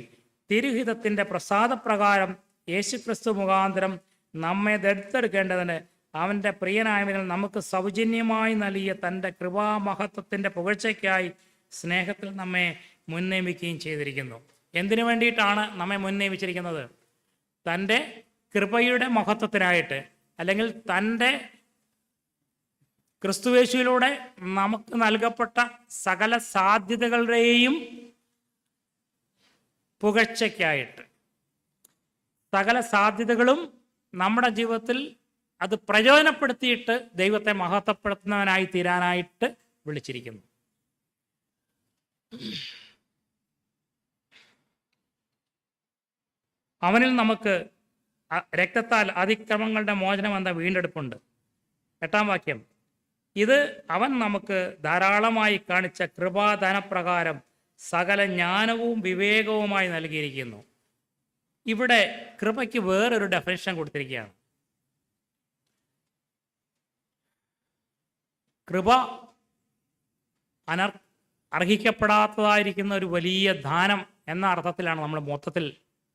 തിരുഹിതത്തിൻ്റെ പ്രസാദപ്രകാരം യേശുക്രിസ്തു മുഖാന്തരം നമ്മെ ദത്തെടുക്കേണ്ടതിന് അവൻ്റെ പ്രിയനായവനിൽ നമുക്ക് സൗജന്യമായി നൽകിയ തൻ്റെ കൃപാമഹത്വത്തിൻ്റെ പുകഴ്ചയ്ക്കായി സ്നേഹത്തിൽ നമ്മെ മുൻനിയമിക്കുകയും ചെയ്തിരിക്കുന്നു. എന്തിനു വേണ്ടിയിട്ടാണ് നമ്മെ മുൻനിയമിച്ചിരിക്കുന്നത്? തൻ്റെ കൃപയുടെ മഹത്വത്തിനായിട്ട്, അല്ലെങ്കിൽ തൻ്റെ ക്രിസ്തുയേശുവിലൂടെ നമുക്ക് നൽകപ്പെട്ട സകല സാധ്യതകളുടെയും പുകഴ്ചയ്ക്കായിട്ട്. സകല സാധ്യതകളും നമ്മുടെ ജീവിതത്തിൽ അത് പ്രയോജനപ്പെടുത്തിയിട്ട് ദൈവത്തെ മഹത്വപ്പെടുത്തുന്നവനായി തീരാനായിട്ട് വിളിച്ചിരിക്കുന്നു. അവനിൽ നമുക്ക് രക്തത്താൽ അതിക്രമങ്ങളുടെ മോചനം എന്ന വീണ്ടെടുപ്പുണ്ട്. 8-ാം വാക്യം, ഇത് അവൻ നമുക്ക് ധാരാളമായി കാണിച്ച കൃപാദാനപ്രകാരം സകല ജ്ഞാനവും വിവേകവുമായി നൽകിയിരിക്കുന്നു. ഇവിടെ കൃപയ്ക്ക് വേറൊരു ഡെഫിനിഷൻ കൊടുത്തിരിക്കുകയാണ്. കൃപ അർഹിക്കപ്പെടാത്തതായിരിക്കുന്ന ഒരു വലിയ ദാനം എന്ന അർത്ഥത്തിലാണ് നമ്മൾ മൊത്തത്തിൽ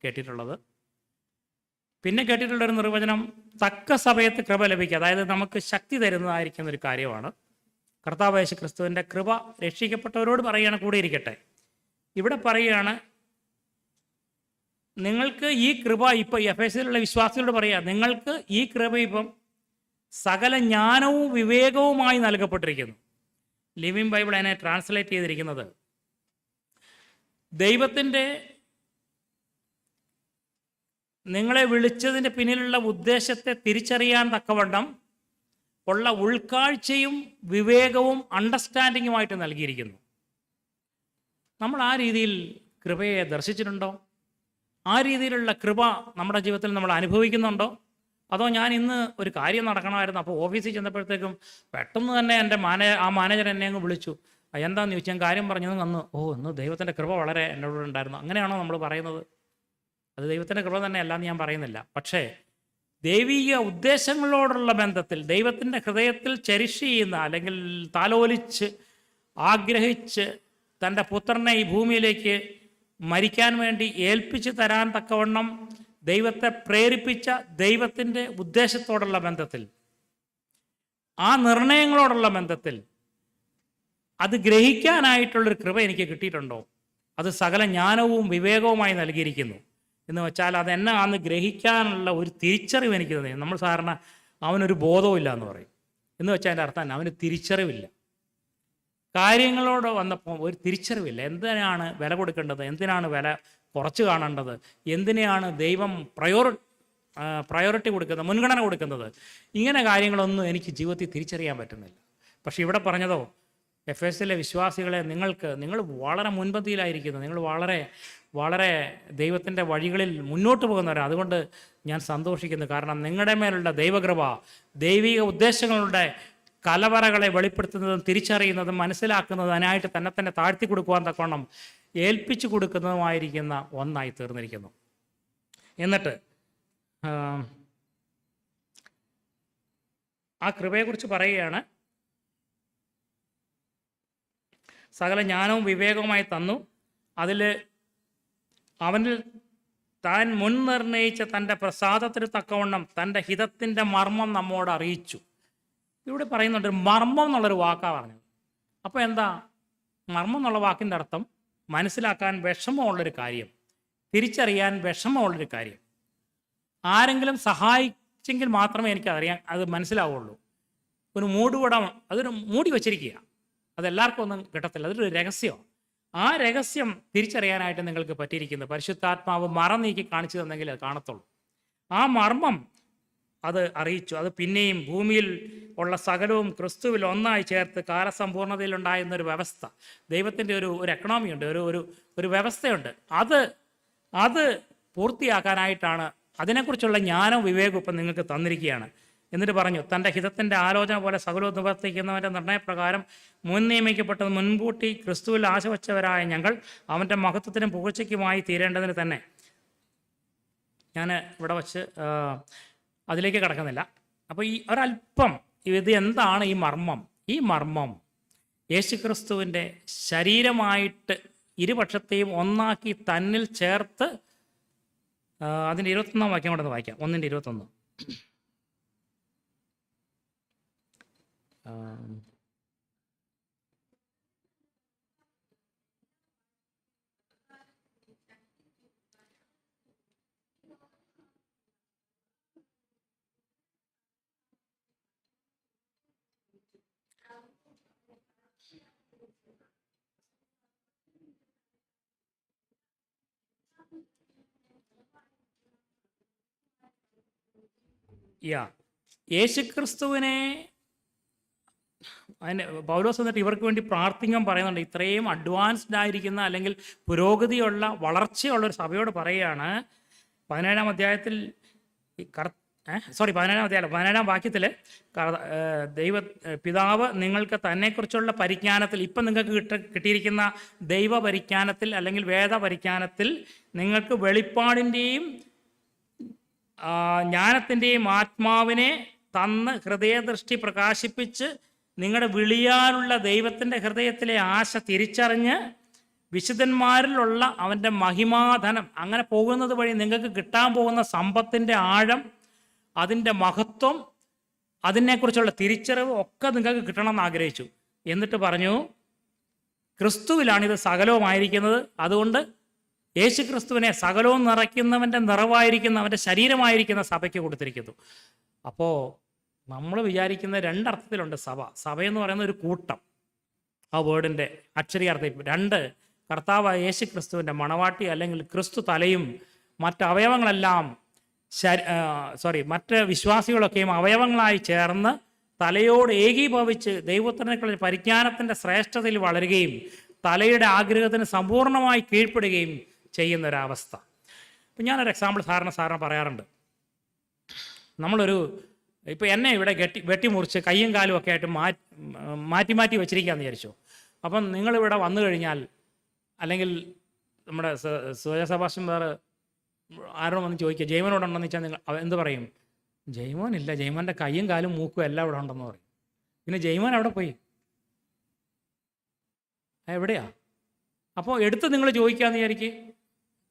കേട്ടിട്ടുള്ളത്. പിന്നെ കേട്ടിട്ടുള്ളൊരു നിർവചനം തക്ക സമയത്ത് കൃപ ലഭിക്കുക, അതായത് നമുക്ക് ശക്തി തരുന്നതായിരിക്കുന്ന ഒരു കാര്യമാണ്. കർത്താവ് യേശു ക്രിസ്തുവിൻ്റെ കൃപ രക്ഷിക്കപ്പെട്ടവരോട് പറയുകയാണ്, കൂടെ ഇരിക്കട്ടെ. ഇവിടെ പറയുകയാണ് നിങ്ങൾക്ക് ഈ കൃപ ഇപ്പം എഫേസ്യരിലുള്ള വിശ്വാസികളോട് പറയാം, നിങ്ങൾക്ക് ഈ കൃപ ഇപ്പം സകല ജ്ഞാനവും വിവേകവുമായി നൽകപ്പെട്ടിരിക്കുന്നു. ലിവിങ് ബൈബിൾ അതിനെ ട്രാൻസ്ലേറ്റ് ചെയ്തിരിക്കുന്നത്, ദൈവത്തിൻ്റെ നിങ്ങളെ വിളിച്ചതിൻ്റെ പിന്നിലുള്ള ഉദ്ദേശത്തെ തിരിച്ചറിയാൻ തക്കവണ്ണം ഉള്ള ഉൾക്കാഴ്ചയും വിവേകവും അണ്ടർസ്റ്റാൻഡിങ്ങുമായിട്ട് നൽകിയിരിക്കുന്നു. നമ്മൾ ആ രീതിയിൽ കൃപയെ ദർശിച്ചിട്ടുണ്ടോ? ആ രീതിയിലുള്ള കൃപ നമ്മുടെ ജീവിതത്തിൽ നമ്മൾ അനുഭവിക്കുന്നുണ്ടോ? അതോ ഞാൻ ഇന്ന് ഒരു കാര്യം നടക്കണമായിരുന്നു, അപ്പോൾ ഓഫീസിൽ ചെന്നപ്പോഴത്തേക്കും പെട്ടെന്ന് തന്നെ എൻ്റെ മാനേജർ എന്നെ അങ്ങ് വിളിച്ചു, എന്താണെന്ന് ചോദിച്ചാൽ ഞാൻ കാര്യം പറഞ്ഞത് അന്ന് ഇന്ന് ദൈവത്തിൻ്റെ കൃപ വളരെ എന്നോട് ഉണ്ടായിരുന്നു. അങ്ങനെയാണോ നമ്മൾ പറയുന്നത്? അത് ദൈവത്തിൻ്റെ കൃപ തന്നെ അല്ലാന്ന് ഞാൻ പറയുന്നില്ല. പക്ഷേ ദൈവിക ഉദ്ദേശങ്ങളോടുള്ള ബന്ധത്തിൽ ദൈവത്തിൻ്റെ ഹൃദയത്തിൽ ചെരിഷ് ചെയ്യുന്ന, അല്ലെങ്കിൽ താലോലിച്ച് ആഗ്രഹിച്ച് തൻ്റെ പുത്രനെ ഈ ഭൂമിയിലേക്ക് മരിക്കാൻ വേണ്ടി ഏൽപ്പിച്ച് തരാൻ തക്കവണ്ണം ദൈവത്തെ പ്രേരിപ്പിച്ച ദൈവത്തിൻ്റെ ഉദ്ദേശത്തോടുള്ള ബന്ധത്തിൽ, ആ നിർണയങ്ങളോടുള്ള ബന്ധത്തിൽ അത് ഗ്രഹിക്കാനായിട്ടുള്ളൊരു കൃപ എനിക്ക് കിട്ടിയിട്ടുണ്ടോ? അത് സകല ജ്ഞാനവും വിവേകവുമായി നൽകിയിരിക്കുന്നു എന്ന് വെച്ചാൽ അതെന്നെ ആന്ന് ഗ്രഹിക്കാനുള്ള ഒരു തിരിച്ചറിവ് എനിക്ക് തന്നെ. നമ്മൾ സാധാരണ അവനൊരു ബോധവും ഇല്ല എന്ന് പറയും. എന്ന് വെച്ചാൽ എൻ്റെ അർത്ഥം അവന് തിരിച്ചറിവില്ല. കാര്യങ്ങളോട് വന്നപ്പോൾ ഒരു തിരിച്ചറിവില്ല. എന്തിനാണ് വില കൊടുക്കേണ്ടത്, എന്തിനാണ് വില കുറച്ച് കാണേണ്ടത്, എന്തിനെയാണ് ദൈവം പ്രയോറിറ്റി കൊടുക്കുന്നത്, മുൻഗണന കൊടുക്കുന്നത്, ഇങ്ങനെ കാര്യങ്ങളൊന്നും എനിക്ക് ജീവിതത്തിൽ തിരിച്ചറിയാൻ പറ്റുന്നില്ല. പക്ഷേ ഇവിടെ പറഞ്ഞതോ, എഫേസിലെ വിശ്വാസികളെ നിങ്ങൾ വളരെ മുൻപന്തിയിലായിരിക്കുന്നു, നിങ്ങൾ വളരെ വളരെ ദൈവത്തിൻ്റെ വഴികളിൽ മുന്നോട്ട് പോകുന്നവരാണ്. അതുകൊണ്ട് ഞാൻ സന്തോഷിക്കുന്നു. കാരണം നിങ്ങളുടെ മേലുള്ള ദൈവകൃപ ദൈവിക ഉദ്ദേശങ്ങളുടെ കലവറകളെ വെളിപ്പെടുത്തുന്നതും തിരിച്ചറിയുന്നതും മനസ്സിലാക്കുന്നതും അതിനായിട്ട് തന്നെ താഴ്ത്തി കൊടുക്കുവാൻ തക്കവണ്ണം ഏൽപ്പിച്ചു കൊടുക്കുന്നതുമായിരിക്കുന്ന ഒന്നായി തീർന്നിരിക്കുന്നു. എന്നിട്ട് ആ കൃപയെക്കുറിച്ച് പറയുകയാണ്, സകല ജ്ഞാനവും വിവേകവുമായി തന്നു, അതിൽ അവനിൽ താൻ മുൻനിർണയിച്ച തൻ്റെ പ്രസാദത്തിന് തക്കവണ്ണം തൻ്റെ ഹിതത്തിൻ്റെ മർമ്മം നമ്മോട് അറിയിച്ചു. ഇവിടെ പറയുന്നുണ്ട് മർമ്മം എന്നുള്ളൊരു വാക്കാണ് പറഞ്ഞത്. അപ്പോൾ എന്താ മർമ്മം എന്നുള്ള വാക്കിൻ്റെ അർത്ഥം? മനസ്സിലാക്കാൻ വിഷമമുള്ളൊരു കാര്യം, തിരിച്ചറിയാൻ വിഷമമുള്ളൊരു കാര്യം. ആരെങ്കിലും സഹായിച്ചെങ്കിൽ മാത്രമേ എനിക്കറിയാൻ അത് മനസ്സിലാവുള്ളൂ. ഒരു മൂടുപടം, അതൊരു മൂടി വച്ചിരിക്കുക, അതെല്ലാവർക്കും ഒന്നും കിട്ടത്തില്ല, അതൊരു രഹസ്യമാണ്. ആ രഹസ്യം തിരിച്ചറിയാനായിട്ട് നിങ്ങൾക്ക് പറ്റിയിരിക്കുന്നു. പരിശുദ്ധാത്മാവ് മറ നീക്കി കാണിച്ചു തന്നെങ്കിൽ അത് കാണത്തുള്ളൂ. ആ മർമ്മം അത് അറിയിച്ചു. അത് പിന്നെയും ഭൂമിയിൽ ഉള്ള സകലവും ക്രിസ്തുവിൽ ഒന്നായി ചേർത്ത് കാലസമ്പൂർണതയിലുണ്ടായിരുന്നൊരു വ്യവസ്ഥ, ദൈവത്തിൻ്റെ ഒരു എക്കണോമി ഉണ്ട്, ഒരു വ്യവസ്ഥയുണ്ട്. അത് പൂർത്തിയാക്കാനായിട്ടാണ് അതിനെക്കുറിച്ചുള്ള ജ്ഞാനവും വിവേകവും ഇപ്പം നിങ്ങൾക്ക് തന്നിരിക്കുകയാണ്. എന്നിട്ട് പറഞ്ഞു, തൻ്റെ ഹിതത്തിൻ്റെ ആലോചന പോലെ സകലവും നിവർത്തിക്കുന്നവൻ്റെ നിർണയപ്രകാരം മുൻ നിയമിക്കപ്പെട്ടത് മുൻകൂട്ടി ക്രിസ്തുവിൽ ആശവച്ചവരായ ഞങ്ങൾ അവൻ്റെ മഹത്വത്തിനും പുകഴ്ചയ്ക്കുമായി തീരേണ്ടതിന് തന്നെ. ഞാൻ ഇവിടെ വച്ച് അതിലേക്ക് കടക്കുന്നില്ല. അപ്പോൾ ഈ ഒരല്പം ഇത് എന്താണ് ഈ മർമ്മം? ഈ മർമ്മം യേശുക്രിസ്തുവിൻ്റെ ശരീരമായിട്ട് ഇരുപക്ഷത്തെയും ഒന്നാക്കി തന്നിൽ ചേർത്ത്, അതിൻ്റെ 21 വാക്യം കൊണ്ടൊന്ന് വായിക്കാം. 1:21. യേശുക്രിസ്തുവിനെ അതിന് പൗലോസ് എന്നിട്ട് ഇവർക്ക് വേണ്ടി പ്രാർത്ഥിക്കാൻ പറയുന്നുണ്ട്. ഇത്രയും അഡ്വാൻസ്ഡ് ആയിരിക്കുന്ന അല്ലെങ്കിൽ പുരോഗതിയുള്ള വളർച്ചയുള്ള ഒരു സഭയോട് പറയുകയാണ്. 17-ാം അധ്യായത്തിൽ 17-ാം വാക്യത്തിൽ പിതാവ് നിങ്ങൾക്ക് തന്നെക്കുറിച്ചുള്ള പരിജ്ഞാനത്തിൽ, ഇപ്പം നിങ്ങൾക്ക് കിട്ടിയിരിക്കുന്ന ദൈവപരിജ്ഞാനത്തിൽ അല്ലെങ്കിൽ വേദപരിജ്ഞാനത്തിൽ നിങ്ങൾക്ക് വെളിപ്പാടിൻ്റെയും ജ്ഞാനത്തിൻ്റെയും ആത്മാവിനെ തന്ന് ഹൃദയദൃഷ്ടി പ്രകാശിപ്പിച്ച് നിങ്ങളുടെ വിളിയാനുള്ള ദൈവത്തിൻ്റെ ഹൃദയത്തിലെ ആശ തിരിച്ചറിഞ്ഞ് വിശുദ്ധന്മാരിലുള്ള അവൻ്റെ മഹിമാധനം, അങ്ങനെ പോകുന്നത് വഴി നിങ്ങൾക്ക് കിട്ടാൻ പോകുന്ന സമ്പത്തിൻ്റെ ആഴം, അതിൻ്റെ മഹത്വം, അതിനെക്കുറിച്ചുള്ള തിരിച്ചറിവ് ഒക്കെ നിങ്ങൾക്ക് കിട്ടണമെന്ന് ആഗ്രഹിച്ചു. എന്നിട്ട് പറഞ്ഞു, ക്രിസ്തുവിലാണിത് സകലവുമായിരിക്കുന്നത്. അതുകൊണ്ട് യേശു ക്രിസ്തുവിനെ സകലവും നിറയ്ക്കുന്നവൻ്റെ നിറവായിരിക്കുന്ന അവൻ്റെ ശരീരമായിരിക്കുന്ന സഭയ്ക്ക് കൊടുത്തിരിക്കുന്നു. അപ്പോൾ നമ്മൾ വിചാരിക്കുന്ന രണ്ടർത്ഥത്തിലുണ്ട് സഭയെന്ന് പറയുന്ന ഒരു കൂട്ടം, ആ വേർഡിൻ്റെ അക്ഷരീയാർത്ഥം. രണ്ട്, കർത്താവായ യേശു ക്രിസ്തുവിൻ്റെ മണവാട്ടി അല്ലെങ്കിൽ ക്രിസ്തു തലയും മറ്റ് അവയവങ്ങളെല്ലാം മറ്റ് വിശ്വാസികളൊക്കെയും അവയവങ്ങളായി ചേർന്ന് തലയോട് ഏകീഭവിച്ച് ദൈവത്തിനേക്കുള്ള പരിജ്ഞാനത്തിൻ്റെ ശ്രേഷ്ഠതയിൽ വളരുകയും തലയുടെ ആഗ്രഹത്തിന് സമ്പൂർണ്ണമായി കീഴ്പ്പെടുകയും ചെയ്യുന്നൊരവസ്ഥ. ഇപ്പം ഞാനൊരു എക്സാമ്പിൾ സാറിന് പറയാറുണ്ട്. ഇപ്പോൾ എന്നെ ഇവിടെ വെട്ടിമുറിച്ച് കയ്യും കാലും ഒക്കെ ആയിട്ട് മാറ്റി വെച്ചിരിക്കുകയെന്ന് വിചാരിച്ചു. അപ്പം നിങ്ങളിവിടെ വന്നു കഴിഞ്ഞാൽ, അല്ലെങ്കിൽ നമ്മുടെ സുജസഭാഷൻ വേറെ ആരോടും വന്ന് ചോദിക്കുക ജൈവനോടുണ്ടെന്ന് വെച്ചാൽ നിങ്ങൾ എന്ത് പറയും? ജൈവനില്ല, ജൈവൻ്റെ കയ്യും കാലും മൂക്കും എല്ലാം ഇവിടെ ഉണ്ടെന്ന് പറയും. പിന്നെ ജൈവൻ എവിടെ പോയി? എവിടെയാ? അപ്പോൾ എടുത്ത് നിങ്ങൾ ചോദിക്കാമെന്ന് വിചാരിക്കുക.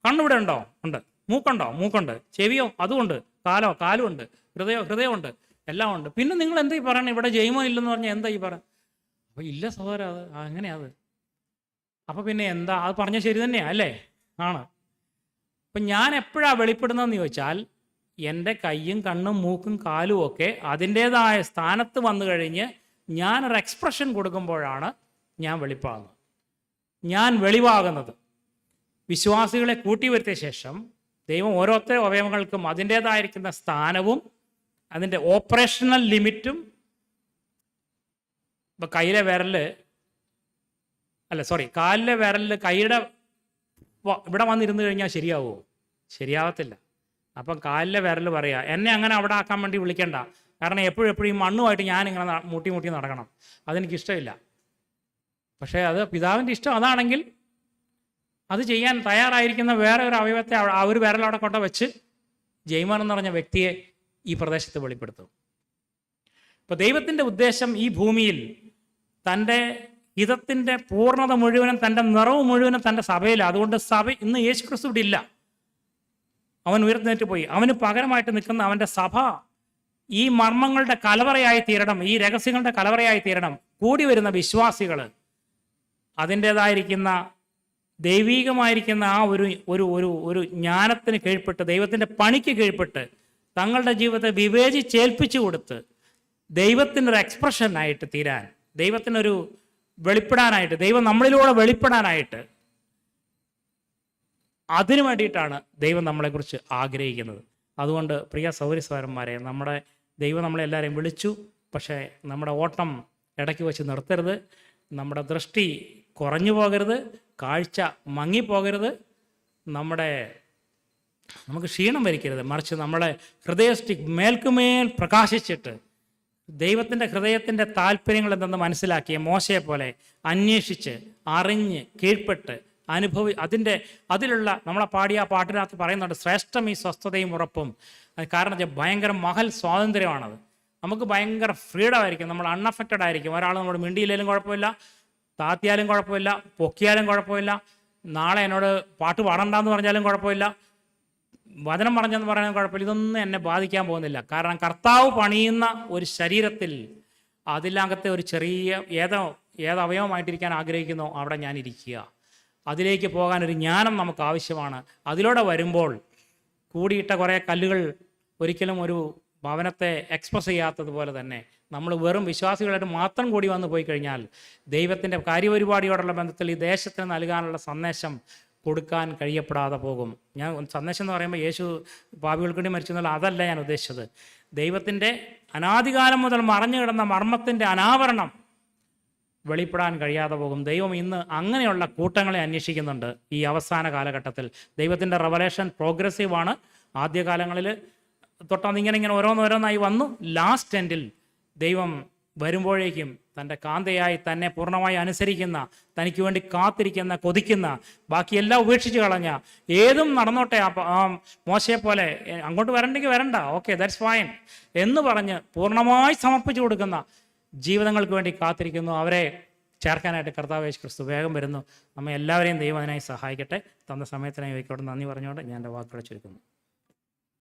കണ്ണിവിടെ ഉണ്ടോ? ഉണ്ട്. മൂക്കുണ്ടോ? മൂക്കുണ്ട്. ചെവിയോ? അതുകൊണ്ട്. കാലുമുണ്ട്. ഹൃദയമുണ്ട്. എല്ലാം ഉണ്ട്. പിന്നെ നിങ്ങൾ എന്താ ഈ പറയണേ? ഇവിടെ ജൈവൻ ഇല്ലെന്ന് പറഞ്ഞാൽ എന്താ ഈ പറയുക? അപ്പോൾ ഇല്ല സഹോദര, അത് അങ്ങനെയാത്. അപ്പോൾ പിന്നെ എന്താ? അത് പറഞ്ഞാൽ ശരി തന്നെയാണ് അല്ലേ? ആണ്. അപ്പം ഞാൻ എപ്പോഴാണ് വെളിപ്പെടുന്നതെന്ന് ചോദിച്ചാൽ, എൻ്റെ കയ്യും കണ്ണും മൂക്കും കാലും ഒക്കെ അതിൻ്റേതായ സ്ഥാനത്ത് വന്നു കഴിഞ്ഞ് ഞാനൊരു എക്സ്പ്രഷൻ കൊടുക്കുമ്പോഴാണ് ഞാൻ വെളിവാകുന്നത്. വിശ്വാസികളെ കൂട്ടിവരുത്തിയ ശേഷം ദൈവം ഓരോരുത്തർ അവയവങ്ങൾക്കും അതിൻ്റേതായിരിക്കുന്ന സ്ഥാനവും അതിൻ്റെ ഓപ്പറേഷണൽ ലിമിറ്റും. ഇപ്പം കാലിലെ വിരൽ കൈയുടെ ഇവിടെ വന്നിരുന്ന് കഴിഞ്ഞാൽ ശരിയാവുമോ? ശരിയാവത്തില്ല. അപ്പം കാലിലെ വിരൽ പറയുക, എന്നെ അങ്ങനെ അവിടെ ആക്കാൻ വേണ്ടി വിളിക്കണ്ട, കാരണം എപ്പോഴും ഈ മണ്ണുമായിട്ട് ഞാനിങ്ങനെ മുട്ടി നടക്കണം, അതെനിക്കിഷ്ടമില്ല. പക്ഷേ അത് പിതാവിൻ്റെ ഇഷ്ടം അതാണെങ്കിൽ അത് ചെയ്യാൻ തയ്യാറായിരിക്കുന്ന വേറെ ഒരു അവയവത്തെ ആ ഒരു വിരലവിടെ കൊണ്ട് വെച്ച് ജയ്മാൻ എന്ന് പറഞ്ഞ വ്യക്തിയെ ഈ പ്രദേശത്ത് വെളിപ്പെടുത്തും. ഇപ്പോൾ ദൈവത്തിൻ്റെ ഉദ്ദേശം ഈ ഭൂമിയിൽ തൻ്റെ ഹിതത്തിൻ്റെ പൂർണ്ണത മുഴുവനും തൻ്റെ നിറവ് മുഴുവനും തൻ്റെ സഭയിൽ. അതുകൊണ്ട് സഭ ഇന്ന് യേശു ക്രിസ്തു ഇവിടെ ഇല്ല, അവൻ ഉയർന്നേറ്റ് പോയി. അവന് പകരമായിട്ട് നിൽക്കുന്ന അവൻ്റെ സഭ ഈ മർമ്മങ്ങളുടെ കലവറയായി തീരണം, ഈ രഹസ്യങ്ങളുടെ കലവറയായി തീരണം. കൂടി വരുന്ന വിശ്വാസികൾ അതിൻ്റേതായിരിക്കുന്ന ദൈവീകമായിരിക്കുന്ന ആ ഒരു ജ്ഞാനത്തിന് കീഴ്പ്പെട്ട്, ദൈവത്തിൻ്റെ പണിക്ക് കീഴ്പ്പെട്ട്, തങ്ങളുടെ ജീവിതത്തെ വിവേചിച്ചേൽപ്പിച്ചു കൊടുത്ത് ദൈവത്തിനൊരു എക്സ്പ്രഷനായിട്ട് തീരാൻ, ദൈവത്തിനൊരു വെളിപ്പെടാനായിട്ട്, ദൈവം നമ്മളിലൂടെ വെളിപ്പെടാനായിട്ട്, അതിനു വേണ്ടിയിട്ടാണ് ദൈവം നമ്മളെക്കുറിച്ച് ആഗ്രഹിക്കുന്നത്. അതുകൊണ്ട് പ്രിയ സഹോദരീസഹോദരന്മാരെ, നമ്മുടെ ദൈവം നമ്മളെല്ലാവരെയും വിളിച്ചു. പക്ഷേ നമ്മുടെ ഓട്ടം ഇടയ്ക്ക് വെച്ച് നിർത്തരുത്, നമ്മുടെ ദൃഷ്ടി കുറഞ്ഞു പോകരുത്, കാഴ്ച മങ്ങിപ്പോകരുത്, നമുക്ക് ക്ഷീണം വരിക്കരുത്. മറിച്ച് നമ്മുടെ ഹൃദയസ്റ്റി മേൽക്കുമേൽ പ്രകാശിച്ചിട്ട് ദൈവത്തിൻ്റെ ഹൃദയത്തിൻ്റെ താല്പര്യങ്ങൾ എന്തെന്ന് മനസ്സിലാക്കിയ മോശയെ പോലെ അന്വേഷിച്ച് അറിഞ്ഞ് കീഴ്പ്പെട്ട് അതിലുള്ള നമ്മളെ പാടിയ പാട്ടിനകത്ത് പറയുന്നുണ്ട്, ശ്രേഷ്ഠം ഈ സ്വസ്ഥതയും ഉറപ്പും. അത് കാരണം ഭയങ്കര മഹൽ സ്വാതന്ത്ര്യമാണത്. നമുക്ക് ഭയങ്കര ഫ്രീഡം ആയിരിക്കും, നമ്മൾ അൺഅഫക്റ്റഡ് ആയിരിക്കും. ഒരാൾ നമ്മൾ മിണ്ടിയില്ലെങ്കിലും കുഴപ്പമില്ല, താത്തിയാലും കുഴപ്പമില്ല, പൊക്കിയാലും കുഴപ്പമില്ല, നാളെ എന്നോട് പാട്ട് പാടണ്ടെന്ന് പറഞ്ഞാലും കുഴപ്പമില്ല, വചനം പറഞ്ഞെന്ന് പറയാനും കുഴപ്പമില്ല. ഇതൊന്നും എന്നെ ബാധിക്കാൻ പോകുന്നില്ല. കാരണം കർത്താവ് പണിയുന്ന ഒരു ശരീരത്തിൽ അതിലകത്തെ ഒരു ചെറിയ ഏതവയവമായിട്ടിരിക്കാൻ ആഗ്രഹിക്കുന്നോ അവിടെ ഞാൻ ഇരിക്കുക. അതിലേക്ക് പോകാൻ ഒരു ജ്ഞാനം നമുക്ക് ആവശ്യമാണ്. അതിലൂടെ വരുമ്പോൾ കൂടിയിട്ട കുറേ കല്ലുകൾ ഒരിക്കലും ഒരു ഭവനത്തെ എക്സ്പ്രസ് ചെയ്യാത്തതുപോലെ തന്നെ നമ്മൾ വെറും വിശ്വാസികളായിട്ട് മാത്രം കൂടി വന്നു പോയി കഴിഞ്ഞാൽ ദൈവത്തിൻ്റെ കാര്യപരിപാടിയോടുള്ള ബന്ധത്തിൽ ഈ ദേശത്തിന് നൽകാനുള്ള സന്ദേശം കൊടുക്കാൻ കഴിയപ്പെടാതെ പോകും. ഞാൻ സന്ദേശം എന്ന് പറയുമ്പോൾ യേശു പാപികൾക്ക് വേണ്ടി മരിച്ചു എന്നുള്ള അതല്ല ഞാൻ ഉദ്ദേശിച്ചത്. ദൈവത്തിൻ്റെ അനാദികാലം മുതൽ മറഞ്ഞു കിടന്ന മർമ്മത്തിൻ്റെ അനാവരണം വെളിപ്പെടാൻ കഴിയാതെ പോകും. ദൈവം ഇന്ന് അങ്ങനെയുള്ള കൂട്ടങ്ങളെ അന്വേഷിക്കുന്നുണ്ട്. ഈ അവസാന കാലഘട്ടത്തിൽ ദൈവത്തിൻ്റെ റെവലേഷൻ പ്രോഗ്രസീവാണ്. ആദ്യകാലങ്ങളിൽ തൊട്ടന്നിങ്ങനെ ഓരോന്നോരോന്നായി വന്നു. ലാസ്റ്റ് എൻഡിൽ ദൈവം വരുമ്പോഴേക്കും തൻ്റെ കാന്തയായി തന്നെ പൂർണ്ണമായി അനുസരിക്കുന്ന, തനിക്ക് വേണ്ടി കാത്തിരിക്കുന്ന, കൊതിക്കുന്ന, ബാക്കിയെല്ലാം ഉപേക്ഷിച്ച് കളഞ്ഞ, ഏതും നടന്നോട്ടെ, മോശയെ പോലെ അങ്ങോട്ട് വരണ്ടെങ്കിൽ വരണ്ട, ഓക്കെ ദാറ്റ്സ് ഫൈൻ എന്ന് പറഞ്ഞ് പൂർണ്ണമായി സമർപ്പിച്ചു കൊടുക്കുന്ന ജീവിതങ്ങൾക്ക് വേണ്ടി കാത്തിരിക്കുന്നു. അവരെ ചേർക്കാനായിട്ട് കർത്താവ് യേശു ക്രിസ്തു വേഗം വരുന്നു. നമ്മെ എല്ലാവരെയും ദൈവം അതിനായി സഹായിക്കട്ടെ. തന്ന സമയത്തിനായി വയ്ക്കോട്ടെ നന്ദി പറഞ്ഞുകൊണ്ട് ഞാൻ എൻ്റെ വാക്കുകൾ ചുരുക്കുന്നു.